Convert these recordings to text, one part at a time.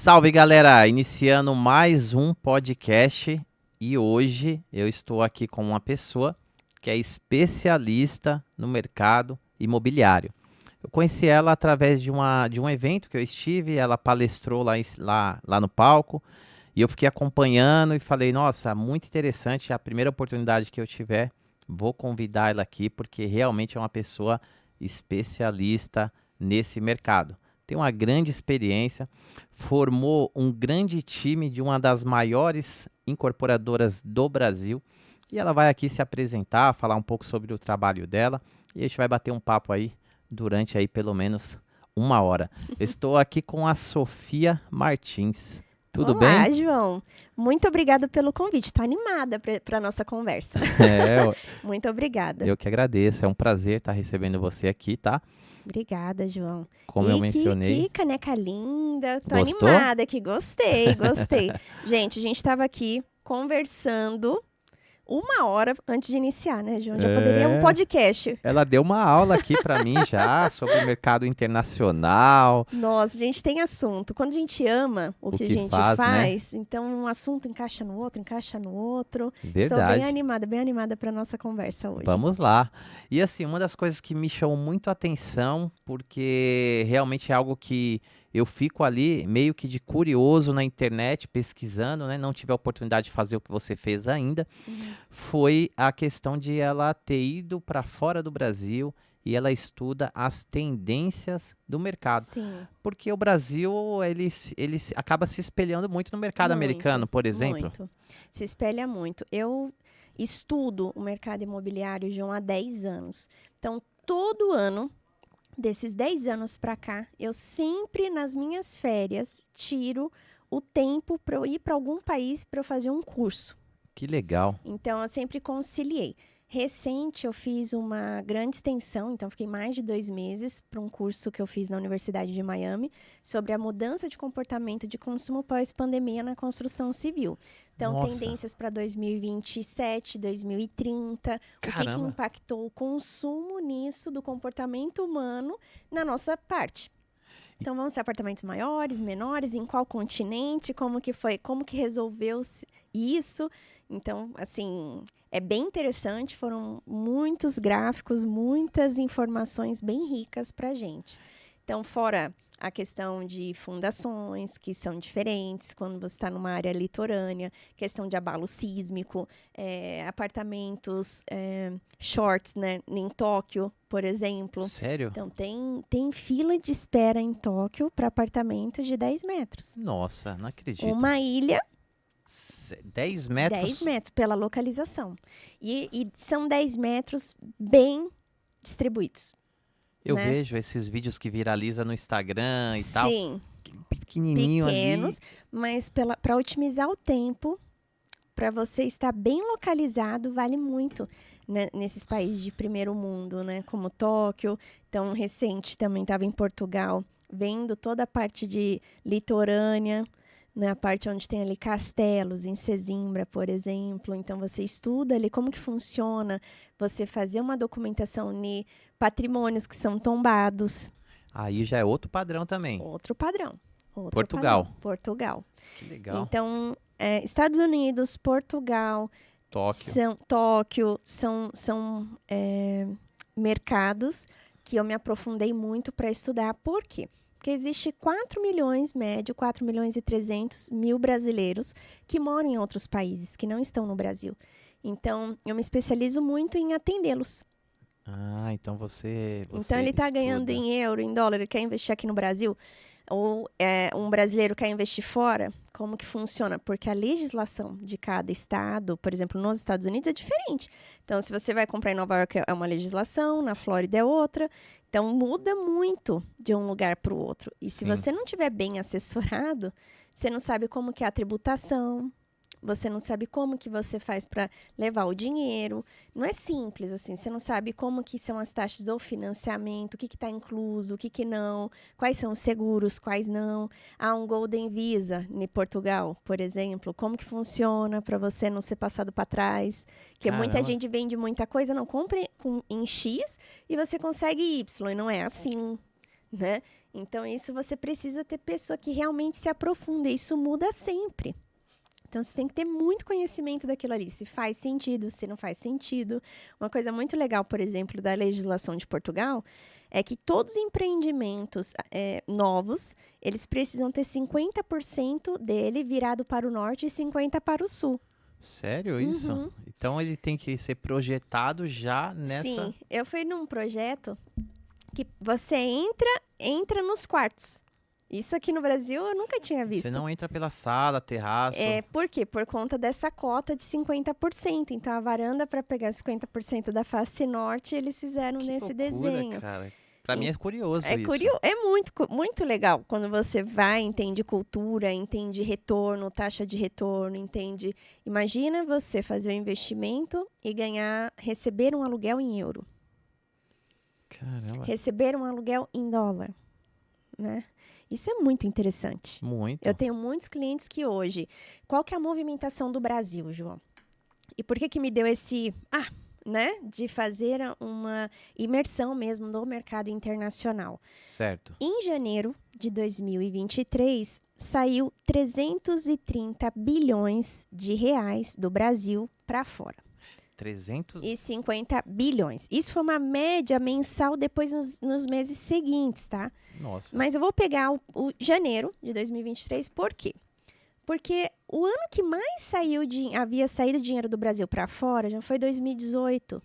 Salve, galera! Iniciando mais um podcast e hoje eu estou aqui com uma pessoa que é especialista no mercado imobiliário. Eu conheci ela através de um evento que eu estive, ela palestrou lá no palco e eu fiquei acompanhando e falei, nossa, muito interessante, a primeira oportunidade que eu tiver, vou convidar ela aqui porque realmente é uma pessoa especialista nesse mercado. Tem uma grande experiência, formou um grande time de uma das maiores incorporadoras do Brasil e ela vai aqui se apresentar, falar um pouco sobre o trabalho dela e a gente vai bater um papo aí durante aí pelo menos uma hora. Eu estou aqui com a Sofia Martins. Tudo Olá, bem? João. Muito obrigada pelo convite. Estou animada para a nossa conversa. É, Muito obrigada. eu que agradeço. É um prazer estar recebendo você aqui, tá? Obrigada, João. Como eu E mencionei. que caneca linda. Tô Gostou? animada aqui. Gostei. Gente, a gente estava aqui conversando uma hora antes de iniciar, né, João? Já poderia um É, podcast. ela deu uma aula aqui para mim já sobre o mercado internacional, Nossa, a gente tem assunto. Quando a gente ama o o que a que gente faz, né? faz, então um assunto encaixa no outro, encaixa no outro. Estou Verdade. bem animada para nossa conversa hoje. Vamos lá. E assim, uma das coisas que me chamou muito a atenção, porque realmente é algo que eu fico ali meio que de curioso na internet, pesquisando, né? Não tive a oportunidade de fazer o que você fez ainda, Uhum. foi a questão de ela ter ido para fora do Brasil e ela estuda as tendências do mercado. Sim. Porque o Brasil, acaba se espelhando muito no mercado Muito, americano, por exemplo. muito. Se espelha muito. Eu estudo o mercado imobiliário, João, há 10 anos. Então, todo ano, desses 10 anos para cá, eu sempre, nas minhas férias, tiro o tempo para eu ir para algum país para eu fazer um curso. Que legal. Então, eu sempre conciliei. Recente, eu fiz uma grande extensão, então fiquei mais de 2 meses para um curso que eu fiz na Universidade de Miami sobre a mudança de comportamento de consumo pós-pandemia na construção civil. Então, Nossa, tendências para 2027, 2030, o que caramba. impactou o consumo nisso do comportamento humano na nossa parte. Então, vão ser apartamentos maiores, menores, em qual continente, como que foi, como que resolveu-se isso. Então, assim, é bem interessante, foram muitos gráficos, muitas informações bem ricas para a gente. Então, fora a questão de fundações, que são diferentes quando você está numa área litorânea, questão de abalo sísmico, apartamentos shorts, né, em Tóquio, por exemplo. Sério? Então, tem fila de espera em Tóquio para apartamentos de 10 metros. Nossa, não acredito. Uma ilha 10 10 metros? metros pela localização. E são 10 metros bem distribuídos. Eu Né? vejo esses vídeos que viraliza no Instagram e tal. Sim, Pequenininho pequenos, ali. mas para otimizar o tempo, para você estar bem localizado, vale muito, né, nesses países de primeiro mundo, né, como Tóquio. Então, recente também estava em Portugal, vendo toda a parte de litorânea, na parte onde tem ali castelos, em Sesimbra, por exemplo. Então, você estuda ali como que funciona, você fazer uma documentação de patrimônios que são tombados. Aí já é outro padrão também. Outro padrão. Portugal. Portugal. Que legal. Então, Estados Unidos, Portugal, Tóquio. Tóquio são mercados que eu me aprofundei muito para estudar. Por quê? Porque existe 4 milhões, médio, 4 milhões e 300 mil brasileiros que moram em outros países, que não estão no Brasil. Então, eu me especializo muito em atendê-los. Ah, então você Então, ele está ganhando estuda. em euro, em dólar, ele quer investir aqui no Brasil, ou um brasileiro quer investir fora, como que funciona? Porque a legislação de cada estado, por exemplo, nos Estados Unidos, é diferente. Então, se você vai comprar em Nova York, é uma legislação, na Flórida é outra. Então, muda muito de um lugar para o outro. E se Sim. você não estiver bem assessorado, você não sabe como que é a tributação, você não sabe como que você faz para levar o dinheiro. Não é simples, assim. Você não sabe como que são as taxas do financiamento, o que está incluso, o que não, quais são os seguros, quais não. Há um Golden Visa em Portugal, por exemplo. Como que funciona para você não ser passado para trás? Porque muita Caramba. gente vende muita coisa, não compra em X e você consegue Y. E não é assim. né? Então, isso você precisa ter pessoa que realmente se aprofunda. Isso muda sempre. Então, você tem que ter muito conhecimento daquilo ali. Se faz sentido, se não faz sentido. Uma coisa muito legal, por exemplo, da legislação de Portugal, é que todos os empreendimentos novos, eles precisam ter 50% dele virado para o norte e 50% para o sul. Sério isso? Uhum. Então ele tem que ser projetado já nessa... Sim, eu fui num projeto que você entra nos quartos. Isso aqui no Brasil eu nunca tinha visto. Você não entra pela sala, terraço. Por quê? Por conta dessa cota de 50%. Então, a varanda, para pegar 50% da face norte, eles fizeram Que nesse loucura, desenho. cara. Pra mim é curioso isso. É muito legal quando você vai, entende cultura, entende retorno, taxa de retorno, entende... Imagina você fazer um investimento e receber um aluguel em euro. Caramba. Receber um aluguel em dólar, né? Isso é muito interessante. Muito. Eu tenho muitos clientes que hoje... Qual que é a movimentação do Brasil, João? E por que me deu esse... né? De fazer uma imersão mesmo no mercado internacional. Certo. Em janeiro de 2023, saiu 330 bilhões de reais do Brasil para fora. 350 bilhões. Isso foi uma média mensal depois nos meses seguintes, tá? Nossa. Mas eu vou pegar o janeiro de 2023, por quê? Porque o ano que mais havia saído dinheiro do Brasil para fora já foi 2018.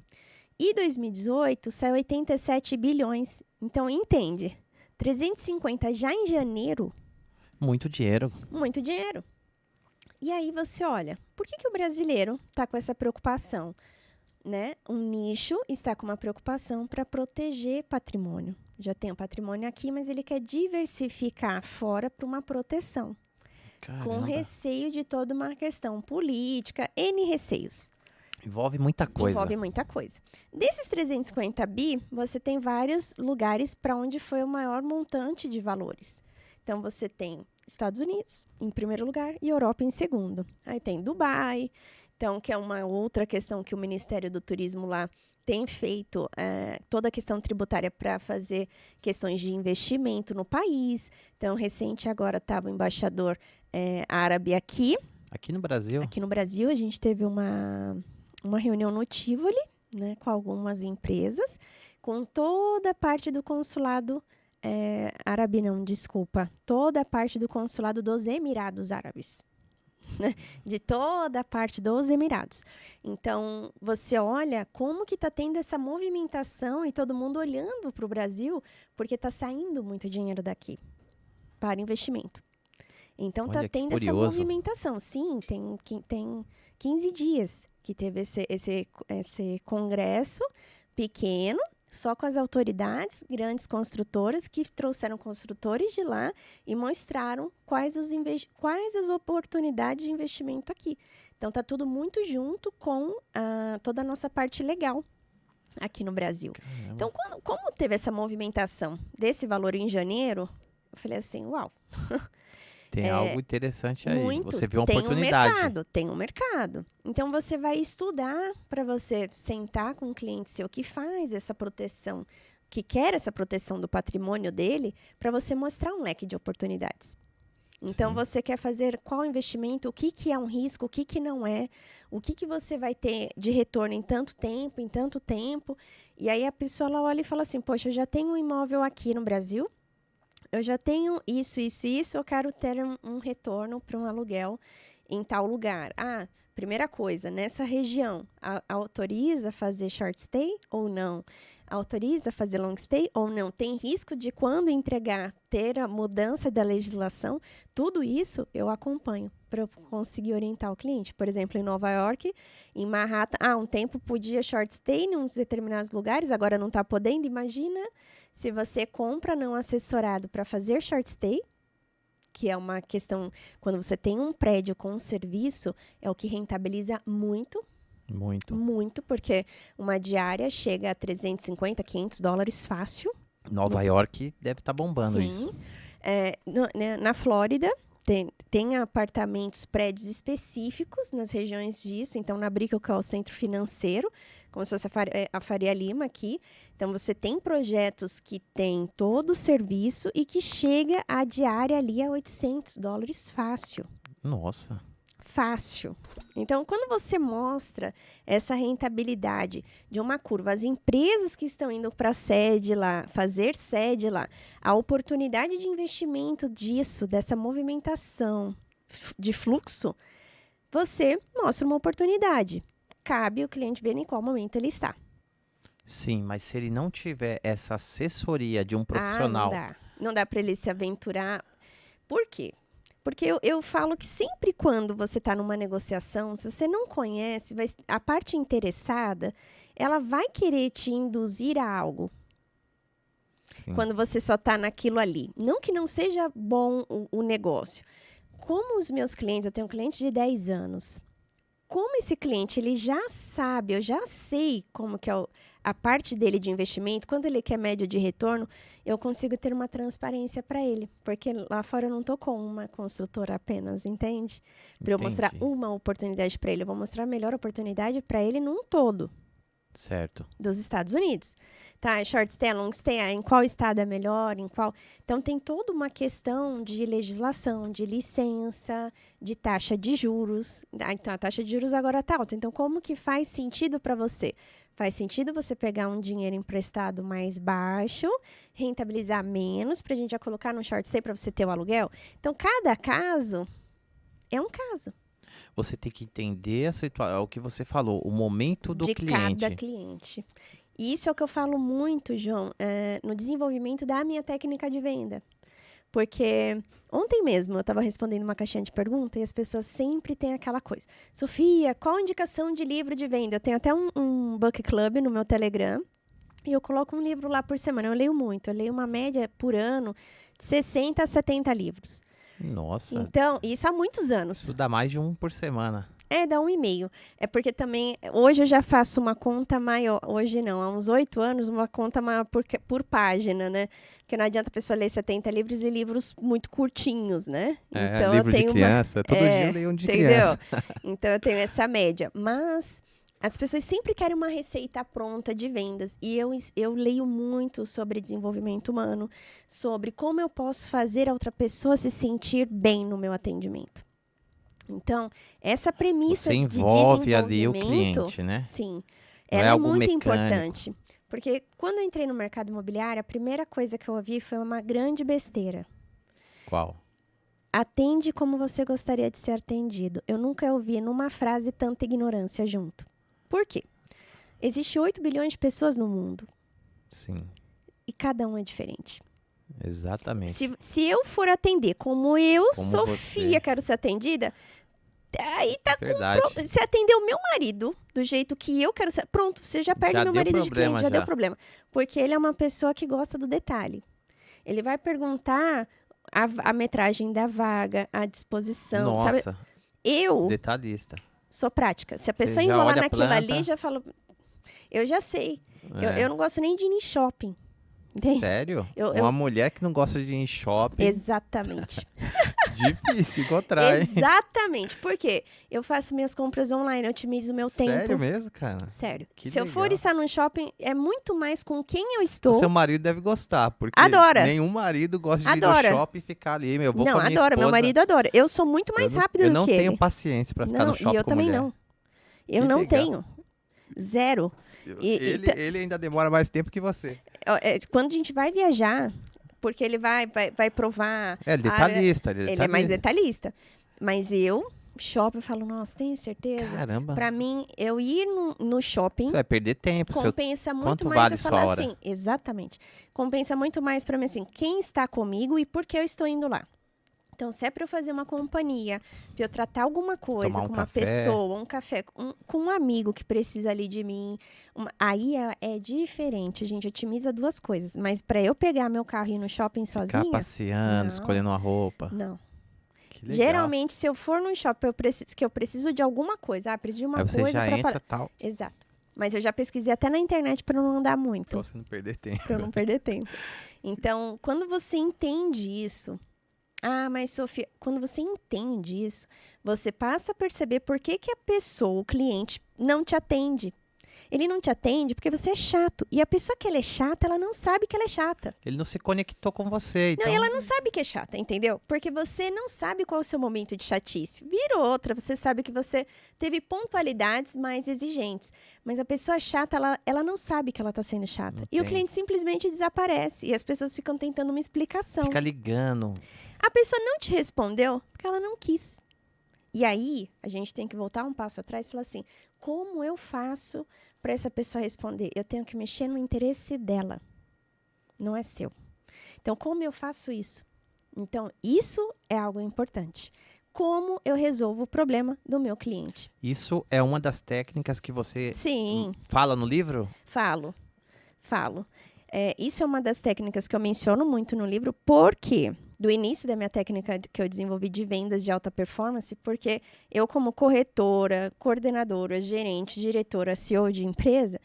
E 2018 saiu 87 bilhões. Então, entende? 350 já em janeiro. Muito dinheiro. Muito dinheiro. E aí você olha, por que o brasileiro está com essa preocupação? Né? Um nicho está com uma preocupação para proteger patrimônio. Já tem o patrimônio aqui, mas ele quer diversificar fora para uma proteção. Caramba. Com receio de toda uma questão política, N receios. Envolve muita coisa. Envolve muita coisa. Desses 350 bi, você tem vários lugares para onde foi o maior montante de valores. Então, você tem Estados Unidos em primeiro lugar e Europa em segundo. Aí tem Dubai, então, que é uma outra questão que o Ministério do Turismo lá tem feito, toda a questão tributária para fazer questões de investimento no país. Então, recente agora estava o embaixador árabe aqui. Aqui no Brasil? Aqui no Brasil, a gente teve uma reunião no Tivoli, né, com algumas empresas, com toda a parte do consulado árabe, não, desculpa, toda a parte do consulado dos Emirados Árabes. Né? De toda a parte dos Emirados. Então, você olha como que está tendo essa movimentação e todo mundo olhando para o Brasil, porque está saindo muito dinheiro daqui para investimento. Então, está tendo essa movimentação. Sim, tem 15 dias que teve esse congresso pequeno, só com as autoridades, grandes construtoras, que trouxeram construtores de lá e mostraram quais as oportunidades de investimento aqui. Então, está tudo muito junto com toda a nossa parte legal aqui no Brasil. Caramba. Então, como teve essa movimentação desse valor em janeiro, eu falei assim, uau... Tem algo interessante aí. Muito. Você vê uma oportunidade. Tem um mercado. Então, você vai estudar para você sentar com um cliente seu que faz essa proteção, que quer essa proteção do patrimônio dele, para você mostrar um leque de oportunidades. Então, você quer fazer qual investimento, o que é um risco, o que não é, o que você vai ter de retorno em tanto tempo. E aí, a pessoa ela olha e fala assim, poxa, eu já tenho um imóvel aqui no Brasil, eu já tenho isso, eu quero ter um retorno para um aluguel em tal lugar. Primeira coisa, nessa região, autoriza fazer short stay ou não? Autoriza fazer long stay ou não? Tem risco de quando entregar, ter a mudança da legislação? Tudo isso eu acompanho para eu conseguir orientar o cliente. Por exemplo, em Nova York, em Manhattan, um tempo podia short stay em uns determinados lugares, agora não está podendo. Imagina se você compra não assessorado para fazer short stay, que é uma questão, quando você tem um prédio com um serviço, é o que rentabiliza muito. Muito, porque uma diária chega a 350, 500 dólares fácil. Nova York deve estar bombando isso. Na Flórida, tem apartamentos, prédios específicos nas regiões disso. Então, na Brickell, que é o centro financeiro, como se fosse a Faria Lima aqui. Então, você tem projetos que tem todo o serviço e que chega a diária ali a $800 fácil. Nossa. Fácil. Então, quando você mostra essa rentabilidade de uma curva, as empresas que estão indo para sede lá, fazer sede lá, a oportunidade de investimento disso, dessa movimentação de fluxo, você mostra uma oportunidade. Cabe o cliente ver em qual momento ele está. Sim, mas se ele não tiver essa assessoria de um profissional... Não dá para ele se aventurar. Por quê? Porque eu falo que sempre quando você está numa negociação, se você não conhece, a parte interessada, ela vai querer te induzir a algo. Sim. Quando você só está naquilo ali. Não que não seja bom o negócio. Como os meus clientes, eu tenho um cliente de 10 anos. Como esse cliente, ele já sabe, eu já sei como que é a parte dele de investimento, quando ele quer média de retorno, eu consigo ter uma transparência para ele. Porque lá fora eu não estou com uma construtora apenas, entende? Para eu mostrar uma oportunidade para ele, eu vou mostrar a melhor oportunidade para ele num todo. Certo. Dos Estados Unidos. Tá, short stay, long stay, em qual estado é melhor, em qual... Então, tem toda uma questão de legislação, de licença, de taxa de juros. Então, a taxa de juros agora está alta. Então, como que faz sentido para você? Faz sentido você pegar um dinheiro emprestado mais baixo, rentabilizar menos, para a gente já colocar no short stay para você ter o aluguel? Então, cada caso é um caso. Você tem que entender a situação, o que você falou, o momento do cliente. De cada cliente. E isso é o que eu falo muito, João, no desenvolvimento da minha técnica de venda. Porque ontem mesmo eu estava respondendo uma caixinha de pergunta e as pessoas sempre têm aquela coisa. Sofia, qual a indicação de livro de venda? Eu tenho até um book club no meu Telegram e eu coloco um livro lá por semana. Eu leio muito, eu leio uma média por ano de 60 a 70 livros. Nossa. Então, isso há muitos anos. Isso dá mais de um por semana. Dá 1,5. É porque também, hoje eu já faço uma conta maior, hoje não, há uns 8 anos, uma conta maior por página, né? Porque não adianta a pessoa ler 70 livros e livros muito curtinhos, né? Então, livro de criança, todo dia eu leio um de criança. Então, eu tenho essa média. Mas as pessoas sempre querem uma receita pronta de vendas. E eu leio muito sobre desenvolvimento humano, sobre como eu posso fazer a outra pessoa se sentir bem no meu atendimento. Então, essa premissa Você envolve ali o cliente, né? Sim, Não ela é é algo muito mecânico. importante. Porque quando eu entrei no mercado imobiliário, a primeira coisa que eu ouvi foi uma grande besteira. Qual? Atende como você gostaria de ser atendido. Eu nunca ouvi numa frase tanta ignorância junto. Por quê? Existe 8 bilhões de pessoas no mundo. Sim. E cada um é diferente. Exatamente. Se eu for atender como eu, Como Sofia, você. quero ser atendida, aí tá Verdade. Se atender o meu marido do jeito que eu quero ser, pronto, você já perde Já meu deu marido de problema, cliente, já deu já. problema. Porque ele é uma pessoa que gosta do detalhe. Ele vai perguntar a metragem da vaga, a disposição, Nossa, sabe? Eu detalhista. sou prática. Se a pessoa já enrolar olha a naquilo planta. ali, já falo... Eu já sei. É. Eu não gosto nem de ir em shopping. Entende? Sério? Uma mulher que não gosta de ir em shopping, Exatamente. difícil encontrar, hein? Exatamente. Por quê? Eu faço minhas compras online, eu otimizo o meu tempo. Sério mesmo, cara? Sério. Que Se eu for legal. estar num shopping, é muito mais com quem eu O estou. seu marido deve gostar, porque Adora. nenhum marido gosta de ir Adora. no shopping e ficar ali. Eu vou Não, com a minha adora. esposa. Meu marido adora. Eu sou muito mais rápida Eu do não que tenho ele. paciência pra ficar Não, no shopping e eu com também mulher. não. Eu Que não legal. tenho. Zero. Ele ainda demora mais tempo que você. Quando a gente vai viajar, porque ele vai provar... É detalhista. Ele é mais detalhista. Mas eu, shopping, eu falo, nossa, tem certeza? Caramba. Pra mim, eu ir no shopping... Você vai perder tempo. Compensa muito Quanto mais vale eu sua falar hora? assim, exatamente. Compensa muito mais pra mim assim, quem está comigo e por que eu estou indo lá. Então, se é pra eu fazer uma companhia, pra eu tratar alguma coisa Tomar um com uma café. pessoa, um café, com um amigo que precisa ali de mim, aí é diferente, a gente otimiza duas coisas. Mas pra eu pegar meu carro e ir no shopping Ficar sozinha, passeando, Não. escolhendo uma roupa. não. Que legal. Geralmente, se eu for num shopping, que eu preciso de alguma coisa, preciso de uma Aí você coisa já pra entra tal, Exato. Mas eu já pesquisei até na internet pra não andar muito. pra você não perder tempo. Para eu não perder tempo. Então, quando você entende isso... mas Sofia, quando você entende isso, você passa a perceber por que a pessoa, o cliente, não te atende. Ele não te atende porque você é chato. E a pessoa que ela é chata, ela não sabe que ela é chata. Ele não se conectou com você, então... Não, e ela não sabe que é chata, entendeu? Porque você não sabe qual é o seu momento de chatice. Vira outra, você sabe que você teve pontualidades mais exigentes. Mas a pessoa chata, ela não sabe que ela tá sendo chata. Não E o tem. cliente simplesmente desaparece. E as pessoas ficam tentando uma explicação. Fica ligando. A pessoa não te respondeu porque ela não quis. E aí, a gente tem que voltar um passo atrás e falar assim, como eu faço para essa pessoa responder? Eu tenho que mexer no interesse dela, não é seu. Então, como eu faço isso? Então, isso é algo importante. Como eu resolvo o problema do meu cliente? Isso é uma das técnicas que você Sim, fala no livro? falo. Isso é uma das técnicas que eu menciono muito no livro, porque do início da minha técnica que eu desenvolvi de vendas de alta performance, porque eu como corretora, coordenadora, gerente, diretora, CEO de empresa,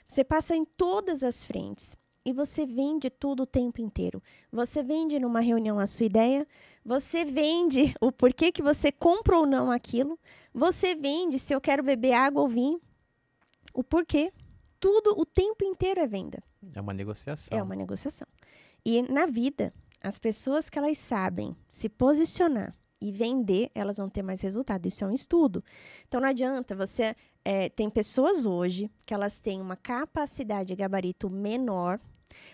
você passa em todas as frentes e você vende tudo o tempo inteiro. Você vende numa reunião a sua ideia, você vende o porquê que você compra ou não aquilo, você vende se eu quero beber água ou vinho, o porquê. Tudo o tempo inteiro é venda. É uma negociação. É uma negociação. E na vida, as pessoas que elas sabem se posicionar e vender, elas vão ter mais resultado. Isso é um estudo. Então, não adianta você... tem pessoas hoje que elas têm uma capacidade de gabarito menor,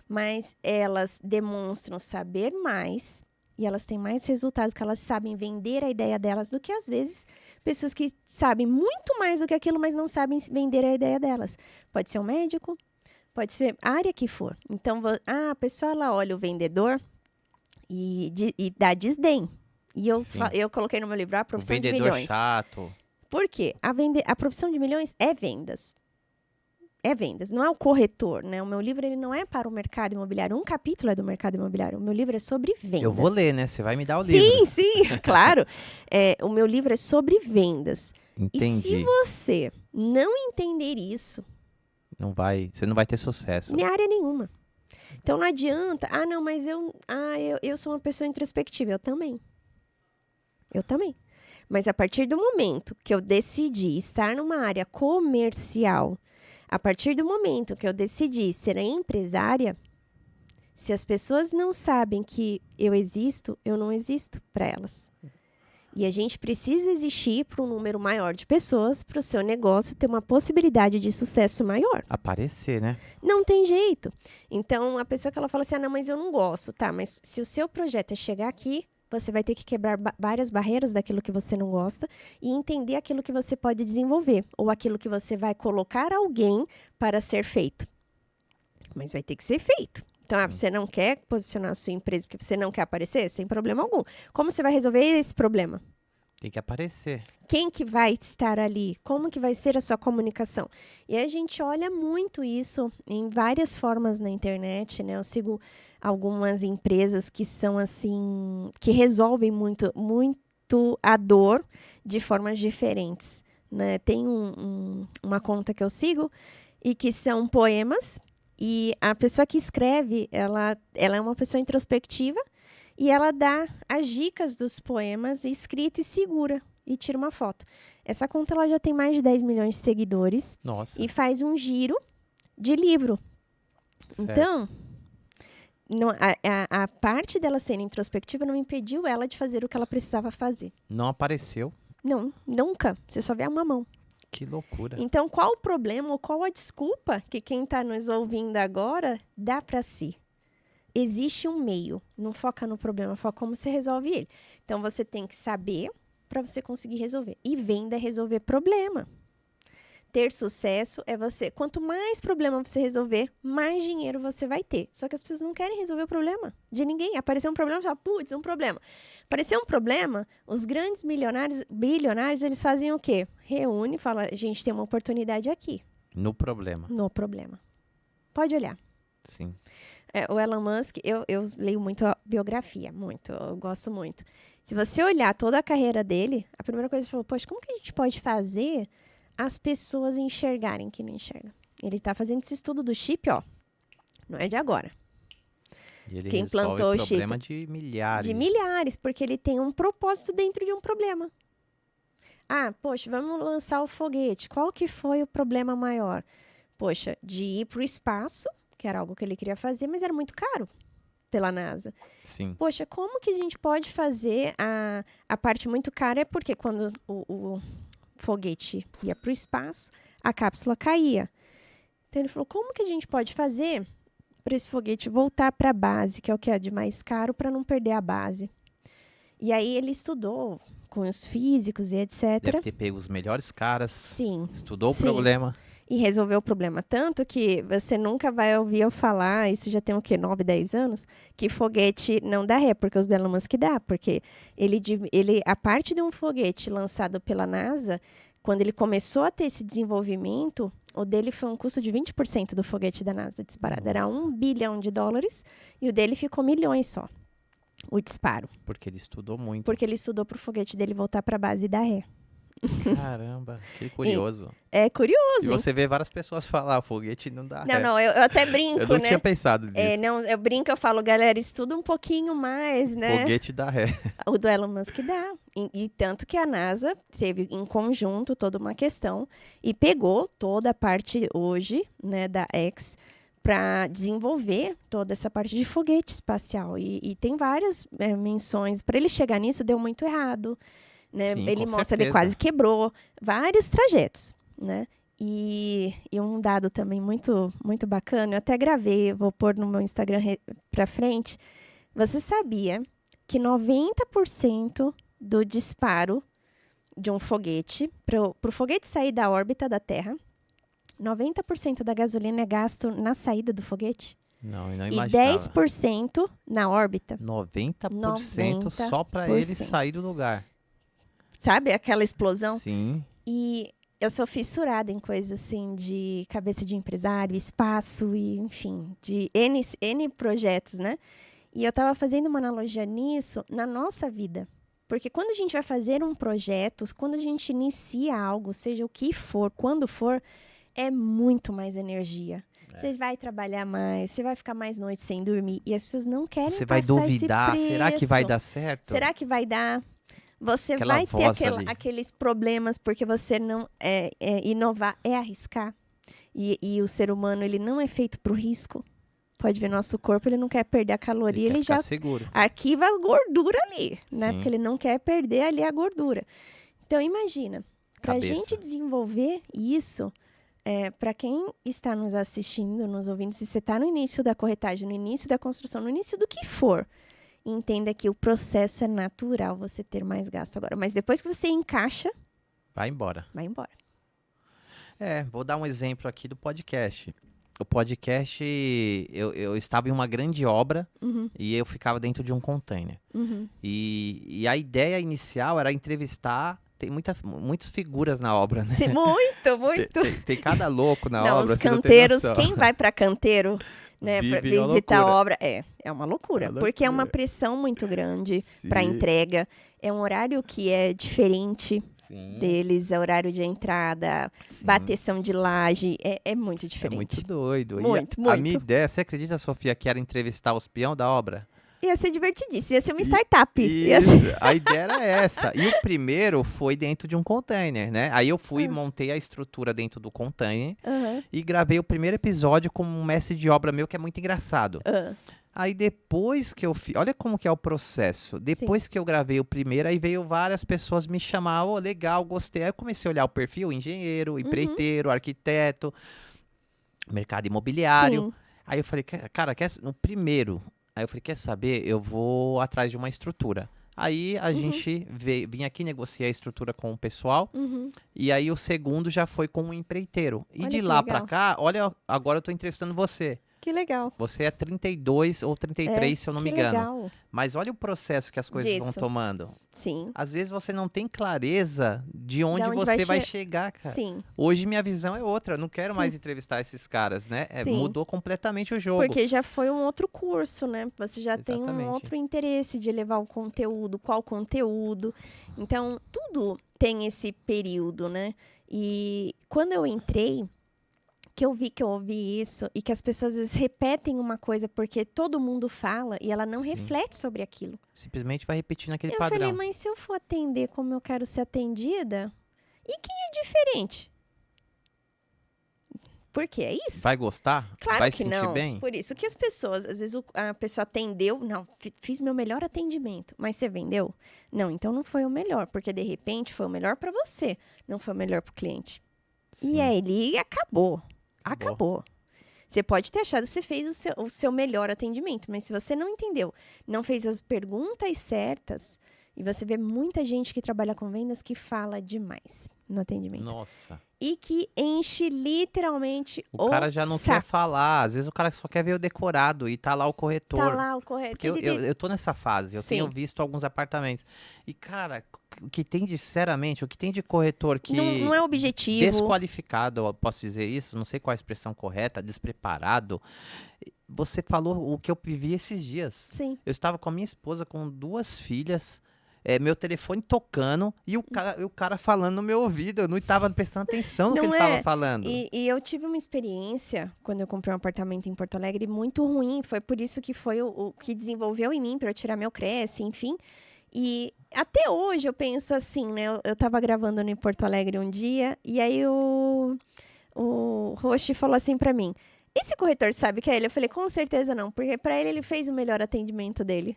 mas elas demonstram saber mais e elas têm mais resultado porque elas sabem vender a ideia delas do que, às vezes, pessoas que sabem muito mais do que aquilo, mas não sabem vender a ideia delas. Pode ser um médico, pode ser a área que for. Então, a pessoa, ela olha o vendedor e dá desdém. E eu coloquei no meu livro a profissão de vendedor milhões. chato. Por quê? A profissão de milhões é vendas. É vendas, não é o corretor, né? O meu livro ele não é para o mercado imobiliário. Um capítulo é do mercado imobiliário. O meu livro é sobre vendas. Eu vou ler, né? Você vai me dar o livro. Sim, claro. O meu livro é sobre vendas. Entendi. E se você não entender isso... Você não vai ter sucesso. Em área nenhuma. Então, não adianta. Não, mas eu sou uma pessoa introspectiva. Eu também. Mas a partir do momento que eu decidi estar numa área comercial, a partir do momento que eu decidi ser empresária, se as pessoas não sabem que eu existo, eu não existo para elas. E a gente precisa existir para um número maior de pessoas, para o seu negócio ter uma possibilidade de sucesso maior. Aparecer, né? Não tem jeito. Então, a pessoa que ela fala assim, não, mas eu não gosto. Tá, mas se o seu projeto é chegar aqui, você vai ter que quebrar várias barreiras daquilo que você não gosta e entender aquilo que você pode desenvolver ou aquilo que você vai colocar alguém para ser feito. Mas vai ter que ser feito. Então, você não quer posicionar a sua empresa porque você não quer aparecer? Sem problema algum. Como você vai resolver esse problema? Tem que aparecer. Quem que vai estar ali? Como que vai ser a sua comunicação? E a gente olha muito isso em várias formas na internet, né? Eu sigo algumas empresas que são assim, que resolvem muito a dor de formas diferentes, né? Tem uma conta que eu sigo e que são poemas. E a pessoa que escreve, ela é uma pessoa introspectiva e ela dá as dicas dos poemas escrito e segura e tira uma foto. Essa conta ela já tem mais de 10 milhões de seguidores. Nossa. E faz um giro de livro. Certo. Então, a parte dela ser introspectiva não impediu ela de fazer o que ela precisava fazer. Não apareceu. Não, nunca. Você só vê uma mão. Que loucura. Então, qual o problema ou qual a desculpa que quem está nos ouvindo agora dá para si? Existe um meio. Não foca no problema, foca como você resolve ele. Então, você tem que saber para você conseguir resolver. E venda é resolver problema. Ter sucesso é você... Quanto mais problema você resolver, mais dinheiro você vai ter. Só que as pessoas não querem resolver o problema de ninguém. Apareceu um problema, você fala, putz, um problema. Apareceu um problema, os grandes bilionários, eles fazem o quê? Reúne e fala, a gente tem uma oportunidade aqui. No problema. No problema. Pode olhar. Sim. O Elon Musk, eu leio muito a biografia, muito, eu gosto muito. Se você olhar toda a carreira dele, a primeira coisa que ele falou, poxa, como que a gente pode fazer as pessoas enxergarem que não enxergam? Ele está fazendo esse estudo do chip, não é de agora. E ele Quem resolve plantou o problema chip? de milhares. De milhares, porque ele tem um propósito dentro de um problema. Poxa, vamos lançar o foguete. Qual que foi o problema maior? poxa, de ir para o espaço, que era algo que ele queria fazer, mas era muito caro pela NASA. Sim. Poxa, como que a gente pode fazer a parte muito cara? É porque quando o foguete ia para o espaço, a cápsula caía. Então ele falou, como que a gente pode fazer para esse foguete voltar para a base, que é o que é de mais caro, para não perder a base? E aí ele estudou com os físicos e etc. Deve ter pego os melhores caras. Sim. Estudou o Sim. problema. E resolveu o problema. Tanto que você nunca vai ouvir eu falar, isso já tem o quê? 9, 10 anos? Que foguete não dá ré, porque os do Elon Musk dá. Porque a parte de um foguete lançado pela NASA, quando ele começou a ter esse desenvolvimento, o dele foi um custo de 20% do foguete da NASA disparado. Era $1 bilhão e o dele ficou milhões só. O disparo. Porque ele estudou muito. Porque ele estudou pro foguete dele voltar para a base e dar ré. Caramba, que curioso. É curioso, E hein? você vê várias pessoas falar, o foguete não dá ré. Não, eu até brinco, Eu não né? tinha pensado nisso. Não, eu brinco, eu falo, galera, estuda um pouquinho mais, né? Foguete dá ré. O do Elon Musk dá. E tanto que a NASA teve em conjunto toda uma questão e pegou toda a parte hoje, né, da X, para desenvolver toda essa parte de foguete espacial. E tem várias menções. Para ele chegar nisso, deu muito errado. Né? Sim, Ele com mostra, certeza. ele quase quebrou. Vários trajetos, né? E um dado também muito, muito bacana, eu até gravei, vou pôr no meu Instagram para frente. Você sabia que 90% do disparo de um foguete, para o foguete sair da órbita da Terra, 90% da gasolina é gasto na saída do foguete? Não, eu não E imaginava. 10% na órbita. 90% só para ele sair do lugar. Sabe aquela explosão? Sim. E eu sou fissurada em coisas assim de cabeça de empresário, espaço e, enfim, de N projetos, né? E eu estava fazendo uma analogia nisso na nossa vida. Porque quando a gente vai fazer um projeto, quando a gente inicia algo, seja o que for, quando for, é muito mais energia. Você vai trabalhar mais, você vai ficar mais noites sem dormir. E as pessoas não querem Você vai passar duvidar, esse será que vai preço. dar certo? Será que vai dar? Você Aquela vai ter voz ali. aqueles problemas porque você não... inovar é arriscar. E o ser humano, ele não é feito para o risco. Pode ver, nosso corpo, ele não quer perder a caloria, Ele ele quer já ficar seguro. arquiva a gordura ali, né? Sim. Porque ele não quer perder ali a gordura. Então, imagina, para a Cabeça. gente desenvolver isso, para quem está nos assistindo, nos ouvindo, se você está no início da corretagem, no início da construção, no início do que for, entenda que o processo é natural você ter mais gasto agora. Mas depois que você encaixa, Vai embora. vai embora. Vou dar um exemplo aqui do podcast. O podcast, eu estava em uma grande obra e eu ficava dentro de um container. E a ideia inicial era entrevistar, tem muitas figuras na obra, né? Sim, muito. Tem cada louco na Não, obra. os você não tem canteiros, noção. quem vai para canteiro, né, para Vive uma visitar a loucura. obra, é uma loucura. É uma Porque é uma loucura. pressão muito grande para Sim. entrega. É um horário que é diferente Sim, deles, é horário de entrada, sim. bateção de laje, é muito É diferente. muito doido. Muito, A muito. minha ideia, você acredita, Sofia, que era entrevistar os peão da obra? Ia ser divertidíssimo, ia ser uma startup. Ia ser... Isso, a ideia era essa. E o primeiro foi dentro de um container, né? Aí eu fui, montei a estrutura dentro do container Aham, e gravei o primeiro episódio com um mestre de obra meu que é muito engraçado. aham. Aí depois que eu fiz, olha como que é o processo. Depois que eu gravei o primeiro, aí veio várias pessoas me chamar, ô, legal, gostei. Aí eu comecei a olhar o perfil, engenheiro, empreiteiro, arquiteto, mercado imobiliário. Sim. Aí eu falei, cara, no primeiro, aí eu falei, quer saber? Eu vou atrás de uma estrutura. Aí a gente vim aqui negociar a estrutura com o pessoal. Uhum. E aí o segundo já foi com um empreiteiro. E Olha de que lá pra legal. cá, olha, agora eu tô entrevistando você. Que legal. Você é 32 ou 33, se eu não me que engano. legal. Mas olha o processo que as coisas vão Disso. tomando. Sim. Às vezes você não tem clareza de onde, onde você vai vai chegar, cara. Sim. Hoje minha visão é outra. Eu não quero Sim. mais entrevistar esses caras, né? Sim. Mudou completamente o jogo. Porque já foi um outro curso, né? Você já tem um Exatamente. outro interesse de levar o conteúdo, qual conteúdo. Então, tudo tem esse período, né? E quando eu entrei, que eu ouvi isso e que as pessoas às vezes repetem uma coisa porque todo mundo fala e ela não Sim. reflete sobre aquilo. Simplesmente vai repetindo aquele Eu padrão. falei, mas se eu for atender como eu quero ser atendida, e quem é diferente? Por quê? É isso. Vai gostar? Claro Vai que se sentir não. bem? Por isso que as pessoas, às vezes a pessoa atendeu, não, fiz meu melhor atendimento, mas você vendeu? Não, então não foi o melhor, porque de repente foi o melhor para você, não foi o melhor para o cliente. Sim. E aí ele acabou. Você pode ter achado que você fez o seu melhor atendimento, mas se você não entendeu, não fez as perguntas certas, e você vê muita gente que trabalha com vendas que fala demais no atendimento. Nossa. E que enche literalmente O cara já não saco. quer falar. Às vezes o cara só quer ver o decorado e tá lá o corretor. Tá lá o corretor. Porque eu tô nessa fase, eu Sim. tenho visto alguns apartamentos. E, cara, o que tem de, sinceramente, o que tem de corretor que... Não é objetivo. Desqualificado, eu posso dizer isso, não sei qual a expressão correta, despreparado. Você falou o que eu vivi esses dias. Sim. Eu estava com a minha esposa, com 2 filhas, meu telefone tocando e o cara falando no meu ouvido. Eu não estava prestando atenção no que ele estava falando. E eu tive uma experiência, quando eu comprei um apartamento em Porto Alegre, muito ruim. Foi por isso que foi o que desenvolveu em mim, para eu tirar meu Cresce, enfim. E até hoje eu penso assim, né? Eu tava gravando em Porto Alegre um dia, e aí o Roche falou assim para mim, esse corretor sabe que é ele? Eu falei, com certeza não, porque para ele fez o melhor atendimento dele.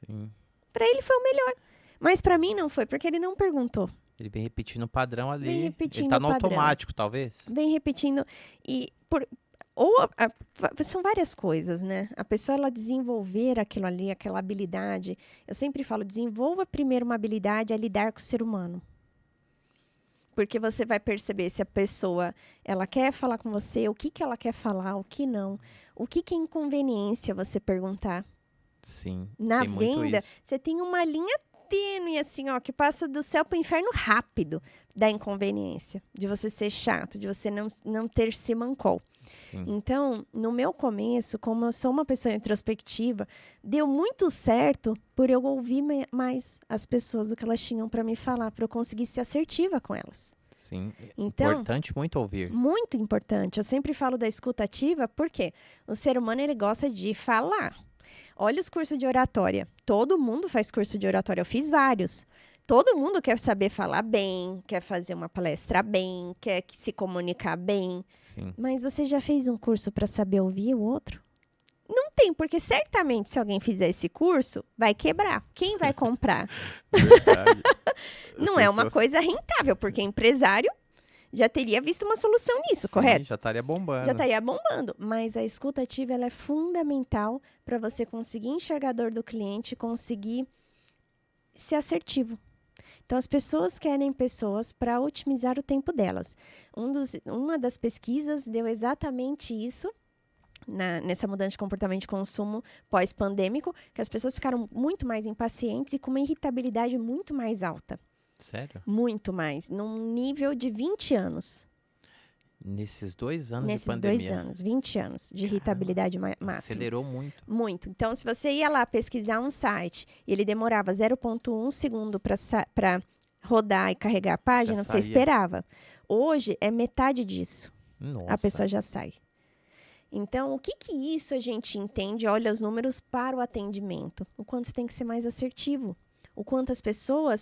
Sim. Para ele foi o melhor. Mas para mim não foi, porque ele não perguntou. Ele vem repetindo o padrão ali. Vem repetindo ele tá o no padrão. automático, talvez. Vem repetindo. São várias coisas, né? A pessoa, ela desenvolver aquilo ali, aquela habilidade. Eu sempre falo, desenvolva primeiro uma habilidade a lidar com o ser humano. Porque você vai perceber se a pessoa, ela quer falar com você, o que ela quer falar, o que não. O que é inconveniência você perguntar. Sim. Na tem muito venda, isso. você tem uma linha tênue, assim, ó, que passa do céu para o inferno rápido da inconveniência. De você ser chato, de você não ter simancol. Sim. Então, no meu começo, como eu sou uma pessoa introspectiva, deu muito certo por eu ouvir mais as pessoas, o que elas tinham para me falar, para eu conseguir ser assertiva com elas. Sim. Então, Importante muito ouvir. Muito importante. Eu sempre falo da escuta ativa, porque o ser humano, ele gosta de falar. Olha os cursos de oratória. Todo mundo faz curso de oratória. Eu fiz vários. Todo mundo quer saber falar bem, quer fazer uma palestra bem, quer se comunicar bem. Sim. Mas você já fez um curso para saber ouvir o outro? Não tem, porque certamente se alguém fizer esse curso, vai quebrar. Quem vai comprar? Verdade. Não é uma coisa rentável, porque empresário já teria visto uma solução nisso, Sim, correto? já estaria bombando. Já estaria bombando. Mas a escuta ativa, ela é fundamental para você conseguir enxergar a dor do cliente, conseguir ser assertivo. Então, as pessoas querem pessoas para otimizar o tempo delas. Uma das pesquisas deu exatamente isso, nessa mudança de comportamento de consumo pós-pandêmico, que as pessoas ficaram muito mais impacientes e com uma irritabilidade muito mais alta. Sério? Muito mais. Num nível de 20 anos. Nesses 2 anos Nesses de pandemia. 2 anos, 20 anos de irritabilidade máxima. Acelerou muito. Muito. Então, se você ia lá pesquisar um site e ele demorava 0,1 segundo para rodar e carregar a página, Já você saía. esperava. Hoje é metade disso. Nossa. A pessoa já sai. Então, o que isso a gente entende? Olha os números para o atendimento. O quanto você tem que ser mais assertivo. O quanto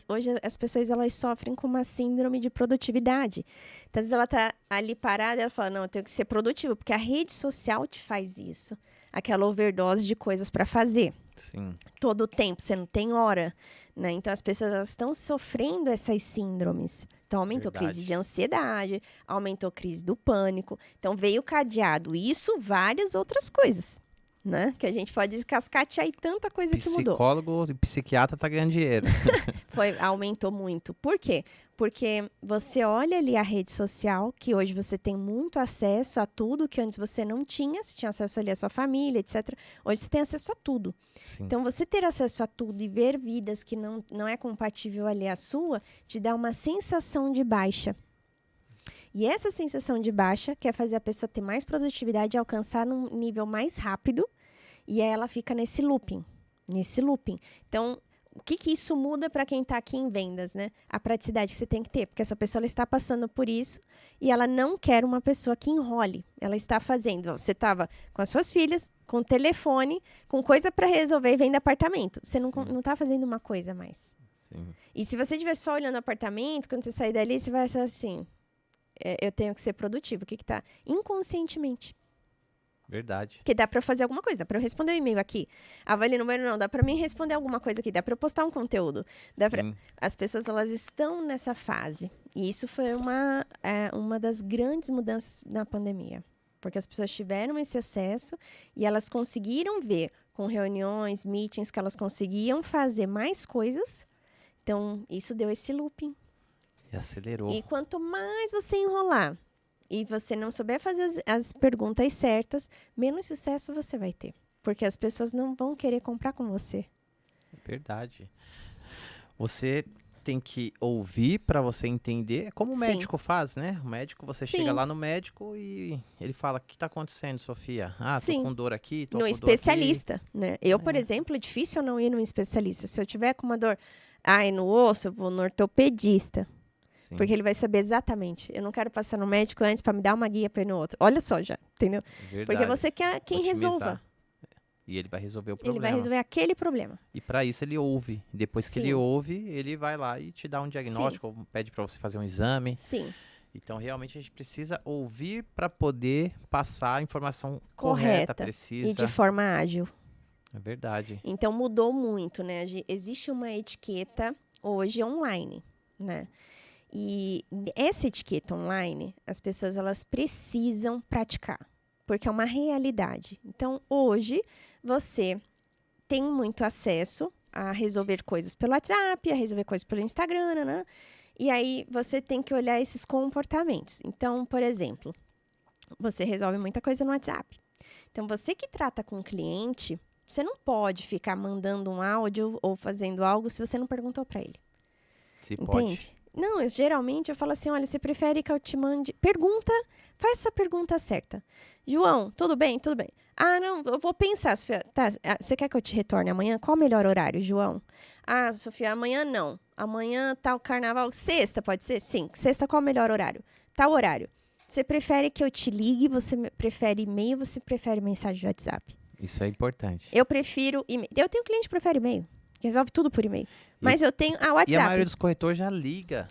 hoje as pessoas elas sofrem com uma síndrome de produtividade. Então, às vezes ela está ali parada e ela fala, não, eu tenho que ser produtiva, porque a rede social te faz isso. Aquela overdose de coisas para fazer. Sim. Todo o tempo, você não tem hora. Né? Então, as pessoas elas estão sofrendo essas síndromes. Então, aumentou Verdade. crise de ansiedade, aumentou crise do pânico. Então, veio cadeado isso, várias outras coisas. Né? Que a gente pode cascatear aí tanta coisa que mudou. Psicólogo e psiquiatra tá ganhando dinheiro. Aumentou muito. Por quê? Porque você olha ali a rede social, que hoje você tem muito acesso a tudo que antes você não tinha. Você tinha acesso ali à sua família, etc. Hoje você tem acesso a tudo. Sim. Então, você ter acesso a tudo e ver vidas que não é compatível ali à sua, te dá uma sensação de baixa. E essa sensação de baixa quer fazer a pessoa ter mais produtividade e alcançar um nível mais rápido. E aí ela fica nesse looping. Então, o que isso muda para quem está aqui em vendas, né? A praticidade que você tem que ter. Porque essa pessoa ela está passando por isso e ela não quer uma pessoa que enrole. Ela está fazendo. Você estava com as suas filhas, com o telefone, com coisa para resolver e vende apartamento. Você não está fazendo uma coisa mais. Sim. E se você estiver só olhando apartamento, quando você sair dali, você vai achar assim... eu tenho que ser produtivo. O que tá? Inconscientemente. Verdade. Que dá pra fazer alguma coisa, dá pra eu responder um e-mail aqui. Avalie número não, dá pra mim responder alguma coisa aqui, dá pra eu postar um conteúdo. Sim. As pessoas, elas estão nessa fase. E isso foi uma das grandes mudanças na pandemia. Porque as pessoas tiveram esse acesso e elas conseguiram ver com reuniões, meetings, que elas conseguiam fazer mais coisas. Então, isso deu esse looping. E acelerou. E quanto mais você enrolar e você não souber fazer as perguntas certas, menos sucesso você vai ter. Porque as pessoas não vão querer comprar com você. Verdade. Você tem que ouvir para você entender. É como o Sim. médico faz, né? O médico, você Sim. chega lá no médico e ele fala: o que tá acontecendo, Sofia? Ah, tô Sim. com dor aqui, tô No com dor aqui. especialista, né? Eu, por exemplo, é difícil eu não ir num especialista. Se eu tiver com uma dor, no osso, eu vou no ortopedista. Sim, Porque ele vai saber exatamente. Eu não quero passar no médico antes para me dar uma guia para ir no outro. Olha só já, entendeu? verdade. Porque você quer quem Otimizar. resolva. E ele vai resolver o Ele problema. vai resolver aquele problema. E para isso ele ouve. Depois que Sim. ele ouve, ele vai lá e te dá um diagnóstico, ou pede para você fazer um exame. Sim. Então, realmente, a gente precisa ouvir para poder passar a informação Correta. precisa. E de forma ágil. É verdade. Então, mudou muito, né? Existe uma etiqueta hoje online, né? E essa etiqueta online, as pessoas, elas precisam praticar. Porque é uma realidade. Então, hoje, você tem muito acesso a resolver coisas pelo WhatsApp, a resolver coisas pelo Instagram, né? E aí, você tem que olhar esses comportamentos. Então, por exemplo, você resolve muita coisa no WhatsApp. Então, você que trata com o cliente, você não pode ficar mandando um áudio ou fazendo algo se você não perguntou para ele. Se Entende? pode. Não, geralmente eu falo assim, olha, você prefere que eu te mande... Pergunta, faz essa pergunta certa. João, tudo bem? Tudo bem. Ah, não, eu vou pensar, Sofia. Tá, você quer que eu te retorne amanhã? Qual o melhor horário, João? Ah, Sofia, amanhã não. Amanhã tá o carnaval. Sexta, pode ser? Sim. Sexta, qual o melhor horário? Tal horário. Você prefere que eu te ligue? Você prefere e-mail? Você prefere mensagem de WhatsApp? Isso é importante. Eu prefiro e-mail. Eu tenho cliente que prefere e-mail. Que resolve tudo por e-mail. Mas eu tenho a WhatsApp. E a maioria dos corretores já liga.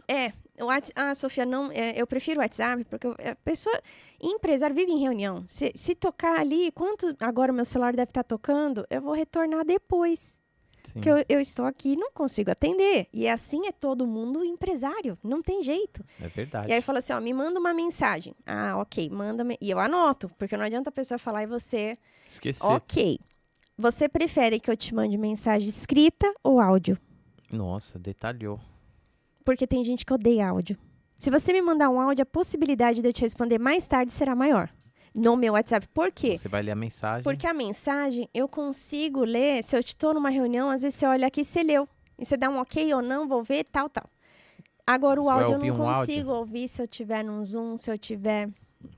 Sofia, não, eu prefiro o WhatsApp, porque a pessoa, empresário, vive em reunião. Se tocar ali, quanto agora o meu celular deve estar tocando, eu vou retornar depois. Sim. Porque eu estou aqui e não consigo atender. E assim é todo mundo empresário, não tem jeito. É verdade. E aí fala assim, ó, me manda uma mensagem. Ah, ok, manda-me. E eu anoto, porque não adianta a pessoa falar e você... Esquecer. Ok. Você prefere que eu te mande mensagem escrita ou áudio? Nossa, detalhou. Porque tem gente que odeia áudio. Se você me mandar um áudio, a possibilidade de eu te responder mais tarde será maior. No meu WhatsApp. Por quê? Você vai ler a mensagem. Porque a mensagem eu consigo ler. Se eu estou numa reunião, às vezes você olha aqui e você leu. E você dá um ok ou não, vou ver, tal, tal. Agora o Você vai áudio eu ouvir não um consigo ouvir se eu tiver num Zoom, se eu tiver...